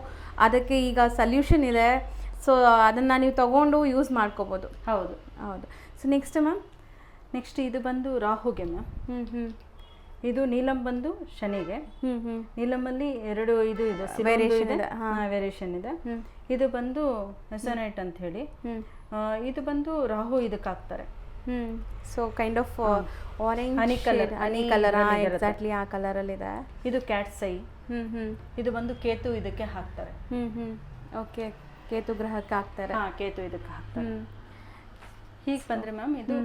ಅದಕ್ಕೆ ಈಗ ಸಲ್ಯೂಷನ್ ಇದೆ. ಸೊ ಅದನ್ನು ನೀವು ತೊಗೊಂಡು ಯೂಸ್ ಮಾಡ್ಕೋಬೋದು. ಹೌದು. ಸೊ ನೆಕ್ಸ್ಟ್ ಮ್ಯಾಮ್, ನೆಕ್ಸ್ಟ್ ಇದು ಬಂದು ರಾಹುಗೆ ಮ್ಯಾಮ್. ಇದು ನೀಲಂ ಬಂದು ಶನಿಗೆ. ನೀಲಮಲ್ಲಿ 2 ಇದು ಇದೆ, ವೇರಿಯೇಷನ್ ಇದೆ. ಇದು ಬಂದು ಮೆಸೊನೈಟ್ ಅಂತ ಹೇಳಿ. ಇದು ಬಂದು ರಾಹು ಇದಕ್ಕೆ ಹಾಕ್ತಾರೆ. So kind of orange honey colour, exactly ಆ ಕಲರ್ ಅಲ್ಲಿ ಇದೆ. ಇದು ಕ್ಯಾಟ್ಸ್ ಐ. ಇದು ಬಂದು ಕೇತು ಇದಕ್ಕೆ ಹಾಕ್ತಾರೆ. ಓಕೆ, ಕೇತು ಗ್ರಹಕ್ಕೆ ಹಾಕ್ತಾರೆ. ಕೇತು ಇದಕ್ಕೆ ಹಾಕ್ತಾರೆ. ಹೀಗೆ ಬಂದ್ರೆ ಮ್ಯಾಮ್ ಇದು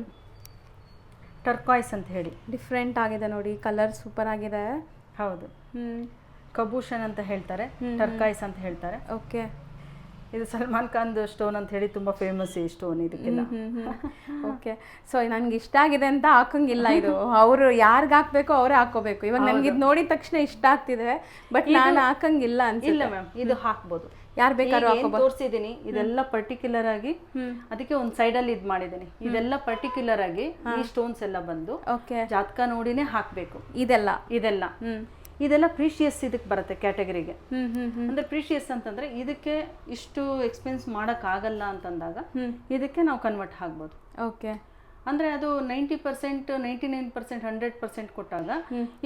ಟರ್ಕಾಯ್ಸ್ ಅಂತ ಹೇಳಿ ಡಿಫ್ರೆಂಟ್ ಆಗಿದೆ ನೋಡಿ, ಕಲರ್ ಸೂಪರ್ ಆಗಿದೆ. ಹೌದು. ಕಬೂಷನ್ ಅಂತ ಹೇಳ್ತಾರೆ, ಟರ್ಕಾಯ್ಸ್ ಅಂತ ಹೇಳ್ತಾರೆ. ಓಕೆ, ಇದು ಸಲ್ಮಾನ್ ಖಾನ್ ಸ್ಟೋನ್ ಅಂತ ಹೇಳಿ ತುಂಬಾ ಫೇಮಸ್ ಈ ಸ್ಟೋನ್ ಇದಕ್ಕೆಲ್ಲ. ಓಕೆ, ಸೊ ನನ್ಗೆ ಇಷ್ಟ ಆಗಿದೆ ಅಂತ ಹಾಕಂಗಿಲ್ಲ. ಇದು ಅವರು ಯಾರಿಗೆ ಹಾಕ್ಬೇಕೋ ಅವರೇ ಹಾಕೋಬೇಕು. ಇವಾಗ ನನ್ಗೆ ಇದು ನೋಡಿದ ತಕ್ಷಣ ಇಷ್ಟ ಆಗ್ತಿದೆ, ಬಟ್ ನಾನು ಹಾಕಂಗಿಲ್ಲ ಅನ್ಸಿಲ್ಲ. ಇಲ್ಲ ಮ್ಯಾಮ್, ಇದು ಹಾಕ್ಬೋದು, ಯಾರು ಬೇಕಾದ್ರೂ ತೋರಿಸಿದೀನಿ. ಇದೆಲ್ಲ ಪರ್ಟಿಕ್ಯುಲರ್ ಆಗಿ ಅದಕ್ಕೆ ಒಂದು ಸೈಡ್ ಅಲ್ಲಿ ಇದು ಮಾಡಿದೀನಿ. ಇದೆಲ್ಲ ಪರ್ಟಿಕ್ಯುಲರ್ ಆಗಿ ಈ ಸ್ಟೋನ್ಸ್ ಎಲ್ಲ ಬಂದು ಜಾತಕ ನೋಡಿನೇ ಹಾಕ್ಬೇಕು. ಇದೆಲ್ಲ ಪ್ರೀಶಿಯಸ್ ಇದಕ್ಕೆ ಬರುತ್ತೆ ಕ್ಯಾಟಗರಿಗೆ. ಅಂದ್ರೆ ಪ್ರೀಶಿಯಸ್ ಅಂತಂದ್ರೆ ಇದಕ್ಕೆ ಇಷ್ಟು ಎಕ್ಸ್ಪೆನ್ಸ್ ಮಾಡಕ್ ಆಗಲ್ಲ ಅಂತಂದಾಗ ಇದಕ್ಕೆ ನಾವು ಕನ್ವರ್ಟ್ ಆಗ್ಬೋದು. ಓಕೆ, ಅಂದ್ರೆ ಅದು 90%, 99%, 100% ಕೊಟ್ಟಾಗ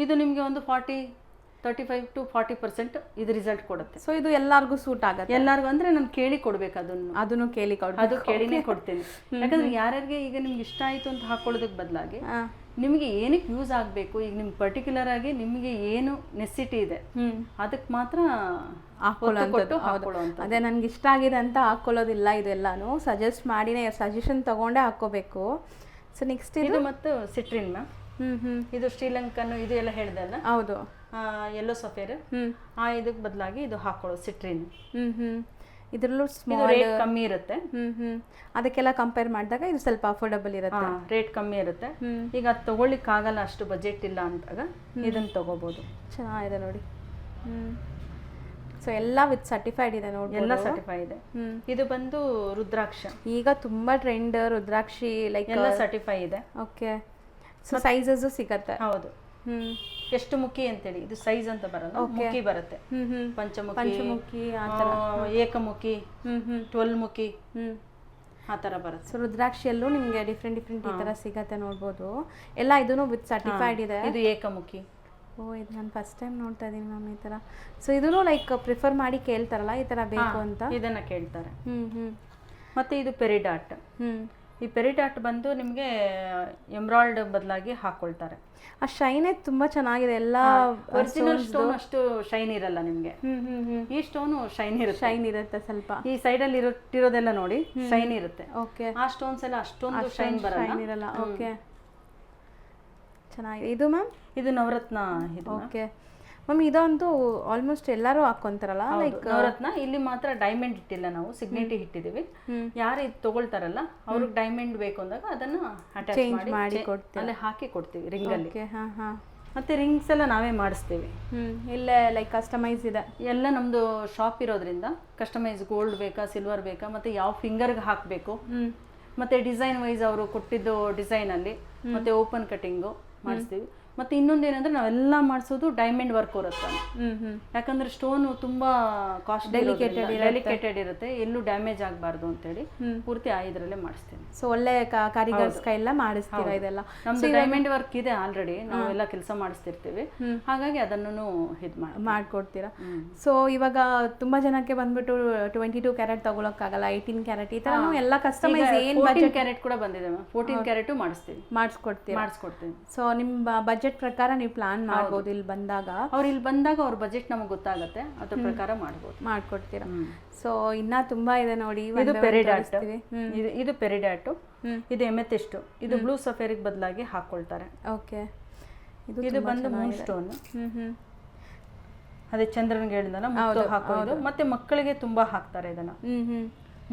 ಇದು ನಿಮ್ಗೆ ಒಂದು 35 to 40% ಇದು ರಿಸಲ್ಟ್ ಕೊಡುತ್ತೆ. ಸೊ ಇದು ಎಲ್ಲಾರ್ಗೂ ಸೂಟ್ ಆಗುತ್ತೆ. ಎಲ್ಲಾರ್ಗು ಅಂದ್ರೆ ನಾನು ಕೇಳಿ ಕೊಡ್ಬೇಕು, ಅದನ್ನು ಕೇಳಿನೇ ಕೊಡ್ತೇನೆ. ಯಾಕಂದ್ರೆ ಯಾರ್ಯಾರಿಗೆ ಈಗ ನಿಮ್ಗೆ ಇಷ್ಟ ಆಯ್ತು ಅಂತ ಹಾಕೊಳ್ಳೋದಕ್ಕೆ ಬದಲಾಗಿ ನಿಮಗೆ ಏನಕ್ಕೆ ಯೂಸ್ ಆಗಬೇಕು, ಈಗ ನಿಮ್ಗೆ ಪರ್ಟಿಕ್ಯುಲರ್ ಆಗಿ ನಿಮಗೆ ಏನು ನೆಸಿಟಿ ಇದೆ ಅದಕ್ಕೆ ಮಾತ್ರ ಹಾಕೊಳ್ಳೋಂಥದ್ದು. ಅದೇ ನನ್ಗೆ ಇಷ್ಟ ಆಗಿದೆ ಅಂತ ಹಾಕೊಳ್ಳೋದಿಲ್ಲ. ಇದೆಲ್ಲಾನು ಸಜೆಸ್ಟ್ ಮಾಡಿನೇ ಸಜೆಷನ್ ತಗೊಂಡೇ ಹಾಕೋಬೇಕು. ಸೊ ನೆಕ್ಸ್ಟ್ ಇದು ಮತ್ತು ಸಿಟ್ರಿನ್ ಮ್ಯಾಮ್. ಇದು ಶ್ರೀಲಂಕನ್ ಇದು ಎಲ್ಲ ಹೇಳಿದೆ ಅಲ್ಲ. ಹೌದು. ಯೆಲ್ಲೋ ಸಫೇರ್ ಇದಕ್ಕೆ ಬದಲಾಗಿ ಇದು ಹಾಕೊಳ್ಳೋ ಸಿಟ್ರಿನ್. ಇದರಲ್ಲೂ ರೇಟ್ ಕಮ್ಮಿ ಇರುತ್ತೆ. ಅದಕ್ಕೆಲ್ಲ ಕಂಪೇರ್ ಮಾಡಿದಾಗ ಇದು ಸ್ವಲ್ಪ ಅಫೋರ್ಡಬಲ್ ಇರುತ್ತೆ, ರೇಟ್ ಕಮ್ಮಿ ಇರುತ್ತೆ. ಈಗ ಅದು ತಗೊಳ್ಳಿಕ್ಕೆ ಆಗಲ್ಲ, ಅಷ್ಟು ಬಜೆಟ್ ಇಲ್ಲ ಅಂತಾಗ ಇದನ್ನ ತಗೋಬಹುದು. ಚೆನ್ನಾಗಿದೆ ನೋಡಿ. ಸೊ ಎಲ್ಲ ವಿತ್ ಸರ್ಟಿಫೈಡ್ ಇದೆ ನೋಡಿ, ಎಲ್ಲ ಸರ್ಟಿಫೈ ಇದೆ. ಇದು ಬಂದು ರುದ್ರಾಕ್ಷ. ಈಗ ತುಂಬಾ ಟ್ರೆಂಡ್ ರುದ್ರಾಕ್ಷಿ, ಲೈಕ್ ಎಲ್ಲ ಸರ್ಟಿಫೈ ಇದೆ. ಓಕೆ, ಸೊ ಸೈಜಸ್ ಸಿಗತ್ತೆ. ಹೌದು. ಎಷ್ಟು ಮುಖಿ ಅಂತೇಳಿ ಇದು ಸೈಜ್ ಅಂತ ಬರಲ್ಲ, ಮುಖಿ ಬರುತ್ತೆ. ಪಂಚಮುಖಿ, ಏಕಮುಖಿ, 12 ಮುಖಿ ಆ ತರ ಬರುತ್ತೆ. ಸೊ ರುದ್ರಾಕ್ಷಿಯಲ್ಲೂ ನಿಮ್ಗೆ ಡಿಫ್ರೆಂಟ್ ಈ ತರ ಸಿಗತ್ತೆ ನೋಡ್ಬೋದು. ಎಲ್ಲ ಇದನ್ನು ವಿತ್ ಸರ್ಟಿಫೈಡ್ ಇದೆ. ಇದು ಏಕಮುಖಿ. ಇದು ನಾನು ಫಸ್ಟ್ ಟೈಮ್ ನೋಡ್ತಾ ಇದೀನಿ ಮ್ಯಾಮ್ ಈ ತರ. ಸೊ ಇದನ್ನು ಲೈಕ್ ಪ್ರಿಫರ್ ಮಾಡಿ ಕೇಳ್ತಾರಲ್ಲ ಈ ತರ ಬೇಕು ಅಂತ, ಇದನ್ನ ಕೇಳ್ತಾರೆ. ಮತ್ತೆ ಇದು ಪೆರಿಡಾಟ್. ಈ ಪೆರಿಡಾಟ್ ಬಂದು ನಿಮಗೆ ಎಮ್ರಾಲ್ಡ್ ಬದಲಾಗಿ ಹಾಕೊಳ್ತಾರೆ. ಆ ಶೈನೇ ತುಂಬಾ ಚೆನ್ನಾಗಿದೆ. ಎಲ್ಲ ಒರಿಜಿನಲ್ ಸ್ಟೋನ್ ಅಷ್ಟು ಶೈನ್ ಇರಲ್ಲ ನಿಮ್ಗೆ. ಈ ಸ್ಟೋನ್ ಶೈನ್ ಇರುತ್ತೆ ಸ್ವಲ್ಪ. ಈ ಸೈಡ್ ಅಲ್ಲಿ ಇರೋದೆಲ್ಲ ನೋಡಿ ಶೈನ್ ಇರುತ್ತೆ. ಓಕೆ, ಆ ಸ್ಟೋನ್ಸ್ ಎಲ್ಲ ಅಷ್ಟೊಂದು ಶೈನ್ ಇರಲ್ಲ. ಓಕೆ, ಚೆನ್ನಾಗಿದೆ. ಇದು ಮ್ಯಾಮ್ ಇದು ನವರತ್ನ. ಓಕೆ ಮ್ಯಾಮ್, ಇದಂತೂ ಆಲ್ಮೋಸ್ಟ್ ಎಲ್ಲರೂ ಹಾಕೊಂತಾರಲ್ಲ, ಲೈಕ್ ನವರತ್ನ. ಇಲ್ಲಿ ಮಾತ್ರ ಡೈಮಂಡ್ ಇಟ್ಟಿಲ್ಲ, ನಾವು ಸಿಗ್ನೇಟಿ ಇಟ್ಟಿದೀವಿ. ಯಾರು ಇದು ತಗೊಳ್ತಾರಲ್ಲ ಅವ್ರಿಗೆ ಡೈಮಂಡ್ ಬೇಕು ಅಂದಾಗ ಅದನ್ನ ಅಟ್ಯಾಚ್ ಮಾಡಿ ಕೊಡ್ತೀವಿ, ಅಲ್ಲೇ ಹಾಕಿ ಕೊಡ್ತೀವಿ ರಿಂಗ್ ಅಲ್ಲಿ. ಮತ್ತೆ ರಿಂಗ್ಸ್ ಎಲ್ಲ ನಾವೇ ಮಾಡಿಸ್ತೀವಿ. ಇಲ್ಲೇ ಲೈಕ್ ಕಸ್ಟಮೈಸ್ ಇದೆ ಎಲ್ಲ. ನಮ್ದು ಶಾಪ್ ಇರೋದ್ರಿಂದ ಕಸ್ಟಮೈಸ್ ಗೋಲ್ಡ್ ಬೇಕಾ, ಸಿಲ್ವರ್ ಬೇಕಾ, ಮತ್ತೆ ಯಾವ ಫಿಂಗರ್ಗೆ ಹಾಕಬೇಕು, ಮತ್ತೆ ಡಿಸೈನ್ ವೈಸ್ ಅವರು ಕೊಟ್ಟಿದ್ದು ಡಿಸೈನ್ ಅಲ್ಲಿ ಮತ್ತೆ ಓಪನ್ ಕಟಿಂಗು ಮಾಡಿಸ್ತೀವಿ. ಮತ್ತು ಇನ್ನೊಂದು ಏನಂದ್ರೆ ನಾವೆಲ್ಲ ಮಾಡಿಸೋದು ಡೈಮಂಡ್ ವರ್ಕ್ ಇರುತ್ತೆ. ಯಾಕಂದ್ರೆ ಸ್ಟೋನು ತುಂಬಾ ಕಾಸ್ಟ್ ಡೆಲಿಕೇಟೆಡ್ ಇರುತ್ತೆ, ಎಲ್ಲೂ ಡ್ಯಾಮೇಜ್ ಆಗಬಾರ್ದು ಅಂತೇಳಿ ಪೂರ್ತಿ ಇದರಲ್ಲೇ ಮಾಡಿಸ್ತೇನೆ. ಸೊ ಒಳ್ಳೆ ಕಾರಿಗರ್ಸ್ ಕೈಯೆಲ್ಲ ಮಾಡಿಸ್ತೀರಾ ಇದೆಲ್ಲ? ನಮ್ದು ಡೈಮಂಡ್ ವರ್ಕ್ ಇದೆ ಆಲ್ರೆಡಿ, ನಾವೆಲ್ಲ ಕೆಲಸ ಮಾಡಿಸ್ತಿರ್ತೀವಿ, ಹಾಗಾಗಿ ಅದನ್ನು ಇದು ಮಾಡ್ಕೊಡ್ತೀರಾ. ಸೊ ಇವಾಗ ತುಂಬಾ ಜನಕ್ಕೆ ಬಂದ್ಬಿಟ್ಟು 22 ಕ್ಯಾರೆಟ್ ತಗೊಳಕ್ಕಾಗಲ್ಲ, 18 ಕ್ಯಾರೆಟ್ ಈ ತರ ಎಲ್ಲ ಕಸ್ಟಮೈಸ್ ಏನ್ 14 ಕ್ಯಾರೆಟ್ ಕೂಡ ಬಂದಿದೆ, 14 ಕ್ಯಾರೆಟ್ ಮಾಡಿಸ್ಕೊಡ್ತೀವಿ. ಸೊ ನಿಮ್ಮ ಬಜೆಟ್ ಪ್ರಕಾರ ನೀವು ಪ್ಲಾನ್ ಮಾಡ್ಬೋದು. ಇಲ್ಲಿ ಬಂದಾಗ ಅವ್ರ ಬಜೆಟ್ ನಮಗೆ ಗೊತ್ತಾಗುತ್ತೆ, ಅದ್ರ ಪ್ರಕಾರ ಮಾಡ್ಕೊಡ್ತೀರಾ. ಸೊ ಇನ್ನ ತುಂಬಾ ಇದೆ ನೋಡಿ. ಇದು ಪೆರಿಡಾಟ್, ಇದು ಪೆರಿಡಾಟು, ಇದು ಎಮೆಥಿಸ್ಟ್, ಇದು ಬ್ಲೂ ಸಫೇರಿಗೆ ಬದಲಾಗಿ ಹಾಕೊಳ್ತಾರೆ. ಓಕೆ, ಇದು ಬಂದು ಮೂನ್ ಸ್ಟೋನ್. ಅದೇ ಚಂದ್ರನಿಗೆ ಹೇಳಿದ್ನಲ್ಲ ಮುತ್ತು ಹಾಕೋದು, ಮತ್ತೆ ಮಕ್ಕಳಿಗೆ ತುಂಬಾ ಹಾಕ್ತಾರೆ ಇದನ್ನ,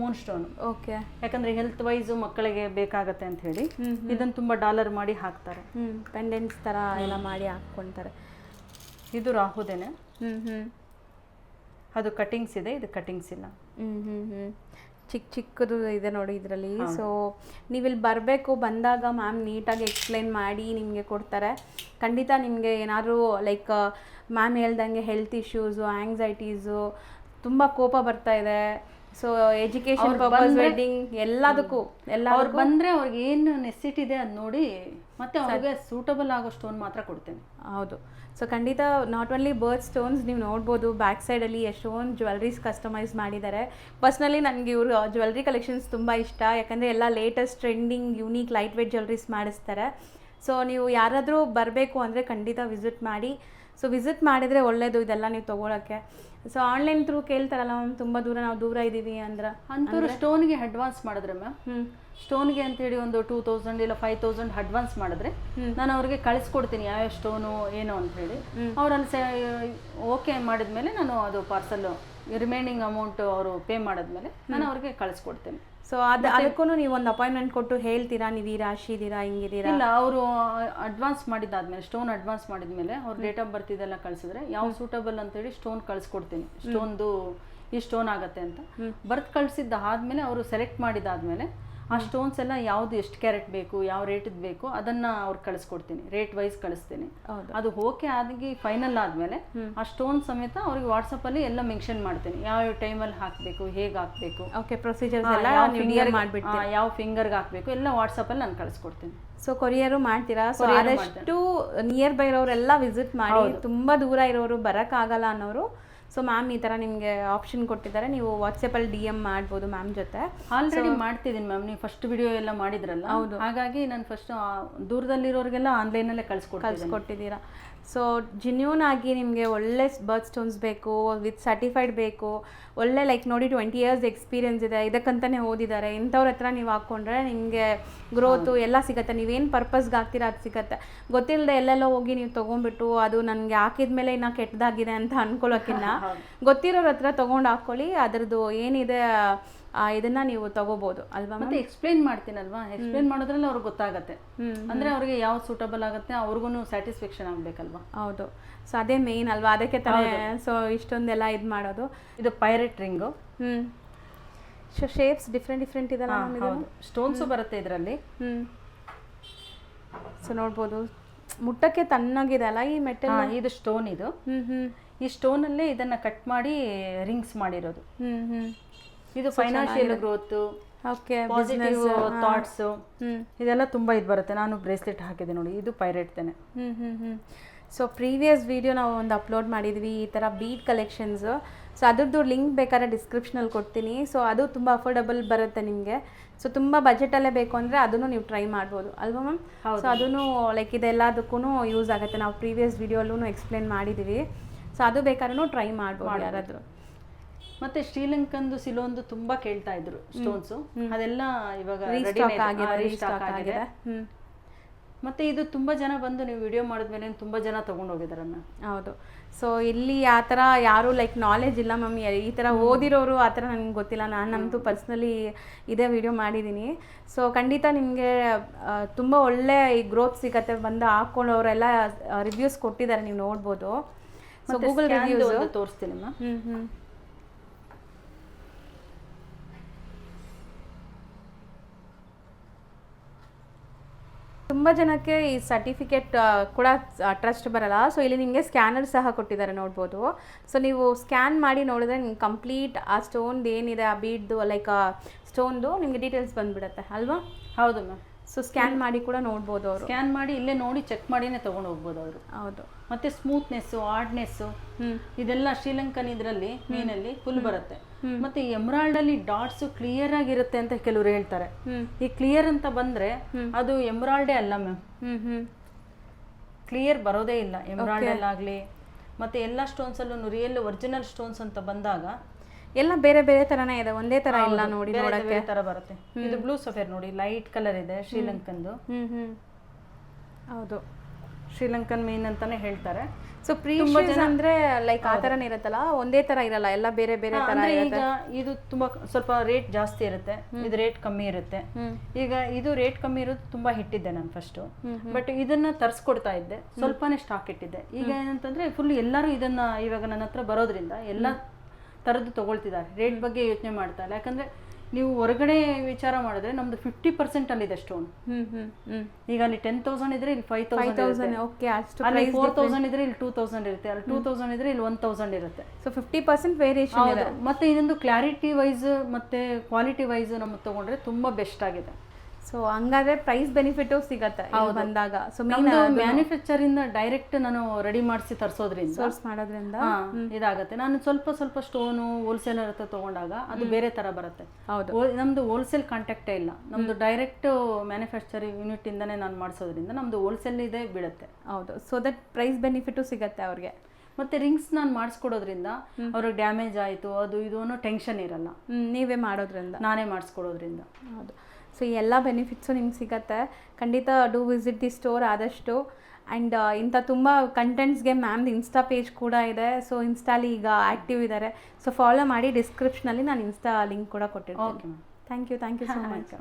ಮೂನ್ ಸ್ಟೋನ್. ಓಕೆ, ಯಾಕಂದ್ರೆ ಹೆಲ್ತ್ ವೈಸ್ ಮಕ್ಕಳಿಗೆ ಬೇಕಾಗತ್ತೆ ಅಂತ ಹೇಳಿ ಇದನ್ನ ತುಂಬಾ ಡಾಲರ್ ಮಾಡಿ ಹಾಕ್ತಾರೆ, ಪೆಂಡೆಂಟ್ಸ್ ತರ ಎಲ್ಲ ಮಾಡಿ ಹಾಕ್ಕೊಂತಾರೆ. ಇದು ರಾಹುದೇನೆ, ಅದು ಕಟಿಂಗ್ಸ್ ಇದೆ, ಇದು ಕಟಿಂಗ್ಸ್ ಇಲ್ಲ. ಚಿಕ್ಕದು ಇದೆ ನೋಡಿ ಇದರಲ್ಲಿ. ಸೊ ನೀವಿಲ್ಲಿ ಬರಬೇಕು, ಬಂದಾಗ ಮ್ಯಾಮ್ ನೀಟಾಗಿ ಎಕ್ಸ್ಪ್ಲೈನ್ ಮಾಡಿ ನಿಮಗೆ ಕೊಡ್ತಾರೆ. ಖಂಡಿತ ನಿಮಗೆ ಏನಾದರೂ ಲೈಕ್ ಮ್ಯಾಮ್ ಹೇಳ್ದಂಗೆ ಹೆಲ್ತ್ ಇಶ್ಯೂಸು, ಆ್ಯಂಗ್ಸೈಟೀಸು, ತುಂಬ ಕೋಪ ಬರ್ತಾ ಇದೆ, ಸೊ ಎಜುಕೇಶನ್ ಪರ್ಪಸ್, ವೆಡ್ಡಿಂಗ್ ಎಲ್ಲದಕ್ಕೂ ಅವ್ರು ಬಂದರೆ ಅವ್ರಿಗೆ ಏನು ನೆಸಿಟಿ ಇದೆ ಅದು ನೋಡಿ ಮತ್ತೆ ಅವ್ರಿಗೆ ಸೂಟಬಲ್ ಆಗೋ ಸ್ಟೋನ್ ಮಾತ್ರ ಕೊಡ್ತೇನೆ. ಹೌದು. ಸೊ ಖಂಡಿತ ನಾಟ್ ಓನ್ಲಿ ಬರ್ತ್ ಸ್ಟೋನ್ಸ್, ನೀವು ನೋಡ್ಬೋದು ಬ್ಯಾಕ್ ಸೈಡಲ್ಲಿ ಎಷ್ಟೊಂದು ಜ್ಯುವೆಲ್ರೀಸ್ ಕಸ್ಟಮೈಸ್ ಮಾಡಿದ್ದಾರೆ. ಪರ್ಸ್ನಲಿ ನನಗೆ ಇವರು ಜ್ಯುವೆಲ್ರಿ ಕಲೆಕ್ಷನ್ಸ್ ತುಂಬ ಇಷ್ಟ, ಯಾಕಂದರೆ ಎಲ್ಲ latest trending unique light weight jewelleries ಮಾಡಿಸ್ತಾರೆ. ಸೊ ನೀವು ಯಾರಾದರೂ ಬರಬೇಕು ಅಂದರೆ ಖಂಡಿತ ವಿಸಿಟ್ ಮಾಡಿ. ಸೊ ವಿಸಿಟ್ ಮಾಡಿದರೆ ಒಳ್ಳೆಯದು ಇದೆಲ್ಲ ನೀವು ತೊಗೊಳಕ್ಕೆ. ಸೊ ಆನ್ಲೈನ್ ಥ್ರೂ ಕೇಳ್ತಾರಲ್ಲ ಮ್ಯಾಮ್, ತುಂಬ ದೂರ ನಾವು ದೂರ ಇದ್ದೀವಿ ಅಂದ್ರೆ ಅಂಥವ್ರು ಸ್ಟೋನ್ಗೆ ಅಡ್ವಾನ್ಸ್ ಮಾಡಿದ್ರೆ ಮ್ಯಾಮ್, ಸ್ಟೋನ್ಗೆ ಅಂತೇಳಿ ಒಂದು 2000 ಇಲ್ಲ 5000 ಅಡ್ವಾನ್ಸ್ ಮಾಡಿದ್ರೆ ನಾನು ಅವ್ರಿಗೆ ಕಳಿಸ್ಕೊಡ್ತೀನಿ ಯಾವ್ಯಾವ ಸ್ಟೋನು ಏನು ಅಂತ ಹೇಳಿ. ಅವ್ರಲ್ಲಿ ಓಕೆ ಮಾಡಿದ್ಮೇಲೆ ನಾನು ಅದು ಪಾರ್ಸಲ್ ರಿಮೈನಿಂಗ್ ಅಮೌಂಟ್ ಅವರು ಪೇ ಮಾಡಿದ್ಮೇಲೆ ನಾನು ಅವ್ರಿಗೆ ಕಳಿಸ್ಕೊಡ್ತೇನೆ. ಸೊ ಅದಕ್ಕೂ ನೀವು ಒಂದು ಅಪಾಯಿಂಟ್ಮೆಂಟ್ ಕೊಟ್ಟು ಹೇಳ್ತೀರಾ, ನೀವು ಈ ರಾಶಿ ಇದ್ದೀರಾ, ಹಿಂಗಿದ್ದೀರಾ? ಇಲ್ಲ, ಅವರು ಅಡ್ವಾನ್ಸ್ ಮಾಡಿದ್ದಾದ್ಮೇಲೆ, ಸ್ಟೋನ್ ಅಡ್ವಾನ್ಸ್ ಮಾಡಿದ್ಮೇಲೆ ಅವ್ರ ಡೇಟ್ ಆಫ್ ಬರ್ತ್ ಇದೆಲ್ಲ ಕಳಿಸಿದ್ರೆ ಯಾವ ಸೂಟಬಲ್ ಅಂತೇಳಿ ಸ್ಟೋನ್ ಕಳಿಸ್ಕೊಡ್ತೀನಿ. ಸ್ಟೋನ್ದು ಈ ಸ್ಟೋನ್ ಆಗುತ್ತೆ ಅಂತ ಬರ್ತ್ ಕಳಿಸಿದ್ದಾದ್ಮೇಲೆ ಅವರು ಸೆಲೆಕ್ಟ್ ಮಾಡಿದಾದ್ಮೇಲೆ ಆ ಸ್ಟೋನ್ಸ್ ಎಲ್ಲ ಯಾವ್ದು ಎಷ್ಟು ಕ್ಯಾರೆಟ್ ಬೇಕು, ಯಾವ ರೇಟದ್ದು ಬೇಕು ಅದನ್ನ ಅವ್ರಿಗೆ ಕಳಿಸ್ಕೊಡ್ತೀನಿ, ರೇಟ್ ವೈಸ್ ಕಳಿಸ್ತೀನಿ. ಅದು ಓಕೆ ಆಗಿ ಫೈನಲ್ ಆದ್ಮೇಲೆ ಆ ಸ್ಟೋನ್ ಸಮೇತ ಅವ್ರಿಗೆ ವಾಟ್ಸಪ್ಪಲ್ಲಿ ಎಲ್ಲ ಮೆನ್ಷನ್ ಮಾಡ್ತೀನಿ, ಯಾವ ಟೈಮಲ್ಲಿ ಹಾಕಬೇಕು, ಹೇಗೆ ಹಾಕಬೇಕು, ಓಕೆ ಪ್ರೊಸೀಜರ್ಸ್ ಎಲ್ಲ ಯಾವ ಫಿಂಗರ್ಗೆ ಹಾಕಬೇಕು ಎಲ್ಲ ವಾಟ್ಸಪ್ಪಲ್ಲಿ ನಾನು ಕಳಿಸ್ಕೊಡ್ತೀನಿ. ಸೊ ಕೊರಿಯರು ಮಾಡ್ತೀರಾ? ಸೊ ಆದಷ್ಟು ನಿಯರ್ ಬೈ ಇರೋರೆಲ್ಲ ವಿಸಿಟ್ ಮಾಡಿ, ತುಂಬ ದೂರ ಇರೋರು ಬರೋಕ್ಕಾಗಲ್ಲ ಅನ್ನೋರು ಸೊ ಮ್ಯಾಮ್ ಈ ಥರ ನಿಮಗೆ ಆಪ್ಷನ್ ಕೊಟ್ಟಿದ್ದಾರೆ, ನೀವು ವಾಟ್ಸಪ್ಪಲ್ಲಿ DM ಮಾಡ್ಬೋದು ಮ್ಯಾಮ್ ಜೊತೆ. ಆಲ್ರೆಡಿ ಮಾಡ್ತಿದ್ದೀನಿ ಮ್ಯಾಮ್, ನೀವು ಫಸ್ಟ್ ವಿಡಿಯೋ ಎಲ್ಲ ಮಾಡಿದ್ರಲ್ಲ, ಹೌದು, ಹಾಗಾಗಿ ನಾನು ಫಸ್ಟ್ ದೂರದಲ್ಲಿರೋರಿಗೆಲ್ಲ ಆನ್ಲೈನಲ್ಲೇ ಕಳಿಸ್ಕೊಟ್ಟಿದ್ದೀರಾ. ಸೊ ಜೆನ್ಯೂನ್ ಆಗಿ ನಿಮಗೆ ಒಳ್ಳೆ ಬರ್ತ್ ಸ್ಟೋನ್ಸ್ ಬೇಕು, ವಿತ್ ಸರ್ಟಿಫೈಡ್ ಬೇಕು, ಒಳ್ಳೆ ಲೈಕ್ ನೋಡಿ 20 years ಎಕ್ಸ್ಪೀರಿಯನ್ಸ್ ಇದೆ, ಇದಕ್ಕಂತಲೇ ಓದಿದ್ದಾರೆ, ಇಂಥವ್ರ ಹತ್ರ ನೀವು ಹಾಕ್ಕೊಂಡ್ರೆ ನಿಮಗೆ ಗ್ರೋತು ಎಲ್ಲ ಸಿಗುತ್ತೆ. ನೀವೇನು ಪರ್ಪಸ್ಗೆ ಹಾಕ್ತೀರಾ ಅದು ಸಿಗುತ್ತೆ. ಗೊತ್ತಿಲ್ಲದೆ ಎಲ್ಲೆಲ್ಲೋ ಹೋಗಿ ನೀವು ತೊಗೊಂಡ್ಬಿಟ್ಟು ಅದು ನನಗೆ ಹಾಕಿದ್ಮೇಲೆ ಇನ್ನೂ ಕೆಟ್ಟದಾಗಿದೆ ಅಂತ ಅನ್ಕೊಳ್ಳೋಕ್ಕಿಂತ ಗೊತ್ತಿರೋರ ಹತ್ರ ತೊಗೊಂಡು ಹಾಕ್ಕೊಳ್ಳಿ, ಅದರದ್ದು ಏನಿದೆ ಇದನ್ನ ನೀವು ತಗೋಬಹುದು ಅಲ್ವಾ? ಮತ್ತೆ ಎಕ್ಸ್ಪ್ಲೈನ್ ಮಾಡ್ತೀನಲ್ವಾ, ಎಕ್ಸ್ಪ್ಲೈನ್ ಮಾಡೋದ್ರಲ್ಲಿ ಅವ್ರಿಗೆ ಗೊತ್ತಾಗತ್ತೆ, ಅಂದ್ರೆ ಅವ್ರಿಗೆ ಯಾವ ಸೂಟಬಲ್ ಆಗುತ್ತೆ, ಅವ್ರಿಗೂ ಸ್ಯಾಟಿಸ್ಫ್ಯಾಕ್ಷನ್ ಆಗ್ಬೇಕಲ್ವಾ. ಹೌದು, ಸೊ ಅದೇ ಮೇನ್ ಅಲ್ವಾ, ಅದಕ್ಕೆ ತಾನೇ ಸೊ ಇಷ್ಟೊಂದೆಲ್ಲ ಇದು ಮಾಡೋದು. ಇದು pirate ring, so shapes different ಇದೆಲ್ಲ, ಸ್ಟೋನ್ಸು ಬರುತ್ತೆ ಇದರಲ್ಲಿ. ಸೊ ನೋಡ್ಬೋದು ಮುಟ್ಟಕ್ಕೆ ತಣ್ಣಗಿದೆ ಅಲ್ಲ ಈ ಮೆಟಲ್. ಇದು ಸ್ಟೋನ್, ಇದು ಈ ಸ್ಟೋನಲ್ಲೇ ಇದನ್ನ ಕಟ್ ಮಾಡಿ ರಿಂಗ್ಸ್ ಮಾಡಿರೋದು. ಇದು ಫೈನಾನ್ಷಿಯಲ್ ಗ್ರೋತ್, ಪಾಸಿಟಿವ್ ಥಾಟ್ಸ್, ಇದೆಲ್ಲ ತುಂಬಾ ಇದು ಬರುತ್ತೆ. ನಾನು ಬ್ರೇಸ್ಲೆಟ್ ಹಾಕಿದೆ ನೋಡಿ, ಇದು ಪೈರೇಟ್ತೇನೆ. ಸೊ ಪ್ರೀವಿಯಸ್ ವಿಡಿಯೋ ನಾವು ಒಂದು ಅಪ್ಲೋಡ್ ಮಾಡಿದ್ವಿ ಈ ಥರ ಬೀಡ್ ಕಲೆಕ್ಷನ್ಸು. ಸೊ ಅದ್ರದ್ದು ಲಿಂಕ್ ಬೇಕಾದ್ರೆ ಡಿಸ್ಕ್ರಿಪ್ಷನಲ್ಲಿ ಕೊಡ್ತೀನಿ. ಸೊ ಅದು ತುಂಬ ಅಫೋರ್ಡಬಲ್ ಬರುತ್ತೆ ನಿಮಗೆ. ಸೊ ತುಂಬ ಬಜೆಟಲ್ಲೇ ಬೇಕು ಅಂದರೆ ಅದನ್ನು ನೀವು ಟ್ರೈ ಮಾಡ್ಬೋದು ಅಲ್ವಾ ಮ್ಯಾಮ್? ಸೊ ಅದನ್ನು ಲೈಕ್ ಇದೆಲ್ಲದಕ್ಕೂ ಯೂಸ್ ಆಗುತ್ತೆ, ನಾವು ಪ್ರೀವಿಯಸ್ ವಿಡಿಯೋಲ್ಲೂ ಎಕ್ಸ್ಪ್ಲೇನ್ ಮಾಡಿದ್ದೀವಿ. ಸೊ ಅದು ಬೇಕಾದ್ರೂ ಟ್ರೈ ಮಾಡ್ಬೋದು ಯಾರಾದರೂ. ಮತ್ತೆ ಶ್ರೀಲಂಕನ್ದು ಸಿಲೋನ್ದು ತುಂಬಾ ಕೇಳ್ತಾ ಇದ್ರು ಸ್ಟೋನ್ಸು, ಅದೆಲ್ಲ ಇವಾಗ ರೀಸ್ಟಾಕ್ ಆಗಿದೆ. ಮತ್ತೆ ಇದು ತುಂಬಾ ಜನ ಬಂದು ನೀವು ವಿಡಿಯೋ ಮಾಡಿದ್ಮೇಲೆ ತುಂಬಾ ಜನ ತಗೊಂಡು ಹೋಗಿದ್ದಾರೆ ಮ್ಯಾಮ್. ಹೌದು. ಸೊ ಇಲ್ಲಿ ಆ ಥರ ಯಾರು ಲೈಕ್ ನಾಲೆಜ್ ಇಲ್ಲ ಮ್ಯಾಮ್, ಈ ಥರ ಓದಿರೋರು ಆ ಥರ ನನಗೆ ಗೊತ್ತಿಲ್ಲ. ನಮ್ಮದು ಪರ್ಸ್ನಲಿ ಇದೇ ವಿಡಿಯೋ ಮಾಡಿದ್ದೀನಿ. ಸೊ ಖಂಡಿತ ನಿಮಗೆ ತುಂಬ ಒಳ್ಳೆ ಈ ಗ್ರೋತ್ ಸಿಗತ್ತೆ. ಬಂದು ಹಾಕ್ಕೊಳ್ಳೋರೆಲ್ಲ ರಿವ್ಯೂಸ್ ಕೊಟ್ಟಿದ್ದಾರೆ, ನೀವು ನೋಡ್ಬೋದು. ಸೊ ಗೂಗಲ್ ರಿವ್ಯೂಸ್ ತೋರಿಸ್ತೀನಿ ಮ್ಯಾಮ್. ತುಂಬ ತುಂಬ ಜನಕ್ಕೆ ಈ ಸರ್ಟಿಫಿಕೇಟ್ ಕೂಡ ಟ್ರಸ್ಟ್ ಬರಲ್ಲ. ಸೊ ಇಲ್ಲಿ ನಿಮಗೆ ಸ್ಕ್ಯಾನರ್ ಸಹ ಕೊಟ್ಟಿದ್ದಾರೆ ನೋಡ್ಬೋದು. ಸೊ ನೀವು ಸ್ಕ್ಯಾನ್ ಮಾಡಿ ನೋಡಿದ್ರೆ ನಿಮ್ಗೆ ಕಂಪ್ಲೀಟ್ ಆ ಸ್ಟೋನ್ದು ಏನಿದೆ, ಆ ಬೀಡ್ದು ಲೈಕ್ ಆ ಸ್ಟೋನ್ದು ನಿಮಗೆ ಡೀಟೇಲ್ಸ್ ಬಂದುಬಿಡುತ್ತೆ ಅಲ್ವಾ? ಹೌದು ಮ್ಯಾಮ್. ಸೊ ಸ್ಕ್ಯಾನ್ ಮಾಡಿ ಕೂಡ ನೋಡ್ಬೋದು ಅವರು. ಸ್ಕ್ಯಾನ್ ಮಾಡಿ ಇಲ್ಲೇ ನೋಡಿ ಚೆಕ್ ಮಾಡಿನೇ ತೊಗೊಂಡು ಹೋಗ್ಬೋದು ಅವರು. ಹೌದು. ಮತ್ತು ಸ್ಮೂತ್ನೆಸ್ಸು, ಹಾರ್ಡ್ನೆಸ್ಸು ಇದೆಲ್ಲ ಶ್ರೀಲಂಕನ್ ಇದರಲ್ಲಿ ಮೀನಲ್ಲಿ ಫುಲ್ ಬರುತ್ತೆ. ಮತ್ತು ಎಮ್ರಾಲ್ಡಲ್ಲಿ ಡಾಟ್ಸು ಕ್ಲಿಯರ್ ಆಗಿರುತ್ತೆ ಅಂತ ಕೆಲವರು ಹೇಳ್ತಾರೆ. ಈ ಕ್ಲಿಯರ್ ಅಂತ ಬಂದರೆ ಅದು ಎಮ್ರಾಲ್ಡೇ ಅಲ್ಲ ಮ್ಯಾಮ್, ಕ್ಲಿಯರ್ ಬರೋದೇ ಇಲ್ಲ ಎಮ್ರಾಲ್ಡಲ್ಲಾಗಲಿ. ಮತ್ತು ಎಲ್ಲ ಸ್ಟೋನ್ಸಲ್ಲೂ ರಿಯಲ್ ಒರಿಜಿನಲ್ ಸ್ಟೋನ್ಸ್ ಅಂತ ಬಂದಾಗ ಎಲ್ಲ ಬೇರೆ ಬೇರೆ ಥರನೇ ಇದೆ, ಒಂದೇ ಥರ ಇಲ್ಲ ನೋಡಿ, ಬೇರೆ ಥರ ಬರುತ್ತೆ. ಇದು ಬ್ಲೂ ಸಫೇರ್ ನೋಡಿ, ಲೈಟ್ ಕಲರ್ ಇದೆ ಶ್ರೀಲಂಕನ್ದು. ಹೌದು, ಶ್ರೀಲಂಕನ್ ಮೀನ್ ಅಂತಾನೆ ಹೇಳ್ತಾರೆ. ಸೊ ಪ್ರೀಶಿಯಸ್ ಅಂದ್ರೆ ಲೈಕ್ ಆ ಥರನೇ ಇರುತ್ತಲ್ಲ, ಒಂದೇ ಥರ ಇರಲ್ಲ, ಎಲ್ಲ ಬೇರೆ ಬೇರೆ ಥರ ಈಗ ಇದು ತುಂಬಾ ಸ್ವಲ್ಪ ರೇಟ್ ಜಾಸ್ತಿ ಇರುತ್ತೆ, ಇದು ರೇಟ್ ಕಮ್ಮಿ ಇರುತ್ತೆ. ಈಗ ಇದು ರೇಟ್ ಕಮ್ಮಿ ಇರೋದು ತುಂಬಾ ಇಟ್ಟಿದ್ದೆ ನಾನು ಫಸ್ಟು, ಬಟ್ ಇದನ್ನ ತರಿಸ್ಕೊಡ್ತಾ ಇದ್ದೆ, ಸ್ವಲ್ಪನೇ ಸ್ಟಾಕ್ ಇಟ್ಟಿದ್ದೆ. ಈಗ ಏನಂತಂದ್ರೆ ಫುಲ್ ಎಲ್ಲರೂ ಇದನ್ನ ಇವಾಗ ನನ್ನ ಹತ್ರ ಬರೋದ್ರಿಂದ ಎಲ್ಲ ಥರದ್ದು ತೊಗೊಳ್ತಿದ್ದಾರೆ, ರೇಟ್ ಬಗ್ಗೆ ಯೋಚನೆ ಮಾಡ್ತಾ ಇಲ್ಲ. ಯಾಕಂದರೆ ನೀವು ಹೊರಗಡೆ ವಿಚಾರ ಮಾಡಿದ್ರೆ ನಮ್ದು 50% ಅಲ್ಲಿದೆ ಸ್ಟೋನ್. ಈಗ ಅಲ್ಲಿ 10,000 ಇದ್ರೆ ಇಲ್ಲಿ 5,000, ಓಕೆ, ಅಷ್ಟು ಅಲ್ಲಿ 4,000 ಇದ್ರೆ ಇಲ್ಲಿ 2,000 ಇರುತ್ತೆ, ಅಲ್ಲಿ 2,000 ಇದ್ರೆ ಇಲ್ಲಿ 1,000 ಇರುತ್ತೆ. ಸೊ 50% ವೇರಿಯೇಷನ್ ಇದೆ. ಮತ್ತೆ ಇದೊಂದು ಕ್ಲಾರಿಟಿ ವೈಸ್ ಮತ್ತೆ ಕ್ವಾಲಿಟಿ ವೈಸ್ ನಮಗೆ ತಗೊಂಡ್ರೆ ತುಂಬಾ ಬೆಸ್ಟ್ ಆಗಿದೆ. ಸೊ ಹಂಗಾದ್ರೆ ಪ್ರೈಸ್ ಬೆನಿಫಿಟು ಸಿಗತ್ತೆ ಬಂದಾಗ. ಸೊ ಮ್ಯಾನುಫ್ಯಾಕ್ಚರ್ ಇಂದ ಡೈರೆಕ್ಟ್ ನಾನು ರೆಡಿ ಮಾಡಿಸಿ ತರಿಸೋದ್ರಿಂದ, ಸೋರ್ಸ್ ಮಾಡೋದ್ರಿಂದ ಇದಾಗುತ್ತೆ. ನಾನು ಸ್ವಲ್ಪ ಸ್ಟೋನು ಹೋಲ್ಸೇಲರ್ ಹತ್ರ ತಗೊಂಡಾಗ ಅದು ಬೇರೆ ತರ ಬರುತ್ತೆ. ಹೌದು, ನಮ್ದು ಹೋಲ್ಸೇಲ್ ಕಾಂಟ್ಯಾಕ್ಟೇ ಇಲ್ಲ, ನಮ್ದು ಡೈರೆಕ್ಟ್ ಮ್ಯಾನುಫ್ಯಾಕ್ಚರಿಂಗ್ ಯೂನಿಟ್ ಇಂದಾನೆ ನಾನು ಮಾಡಿಸೋದ್ರಿಂದ ನಮ್ದು ಹೋಲ್ಸೇಲ್ ಇದೆ ಬೀಳುತ್ತೆ. ಹೌದು, ಸೊ ದಟ್ ಪ್ರೈಸ್ ಬೆನಿಫಿಟು ಸಿಗತ್ತೆ ಅವ್ರಿಗೆ. ಮತ್ತೆ ರಿಂಗ್ಸ್ ನಾನು ಮಾಡಿಸ್ಕೊಡೋದ್ರಿಂದ ಅವ್ರಿಗೆ ಡ್ಯಾಮೇಜ್ ಆಯಿತು ಅದು ಇದು ಅನ್ನೋ ಟೆನ್ಷನ್ ಇರಲ್ಲ, ನೀವೇ ಮಾಡೋದ್ರಿಂದ, ನಾನೇ ಮಾಡಿಸ್ಕೊಡೋದ್ರಿಂದ. ಹೌದು. ಸೊ ಈ ಎಲ್ಲ ಬೆನಿಫಿಟ್ಸು ನಿಮ್ಗೆ ಸಿಗತ್ತೆ. ಖಂಡಿತ ಡೂ ವಿಸಿಟ್ ದಿ ಸ್ಟೋರ್ ಆದಷ್ಟು. ಆ್ಯಂಡ್ ಇಂಥ ತುಂಬ ಕಂಟೆಂಟ್ಸ್ಗೆ ಮ್ಯಾಮ್ದು ಇನ್ಸ್ಟಾ ಪೇಜ್ ಕೂಡ ಇದೆ. ಸೊ ಇನ್ಸ್ಟಾಲಿ ಈಗ ಆ್ಯಕ್ಟಿವ್ ಇದ್ದಾರೆ. ಸೊ ಫಾಲೋ ಮಾಡಿ, ಡಿಸ್ಕ್ರಿಪ್ಷನಲ್ಲಿ ನಾನು ಇನ್ಸ್ಟಾ ಲಿಂಕ್ ಕೂಡ ಕೊಟ್ಟಿರ್ತೀನಿ. Okay ma'am, thank you so much.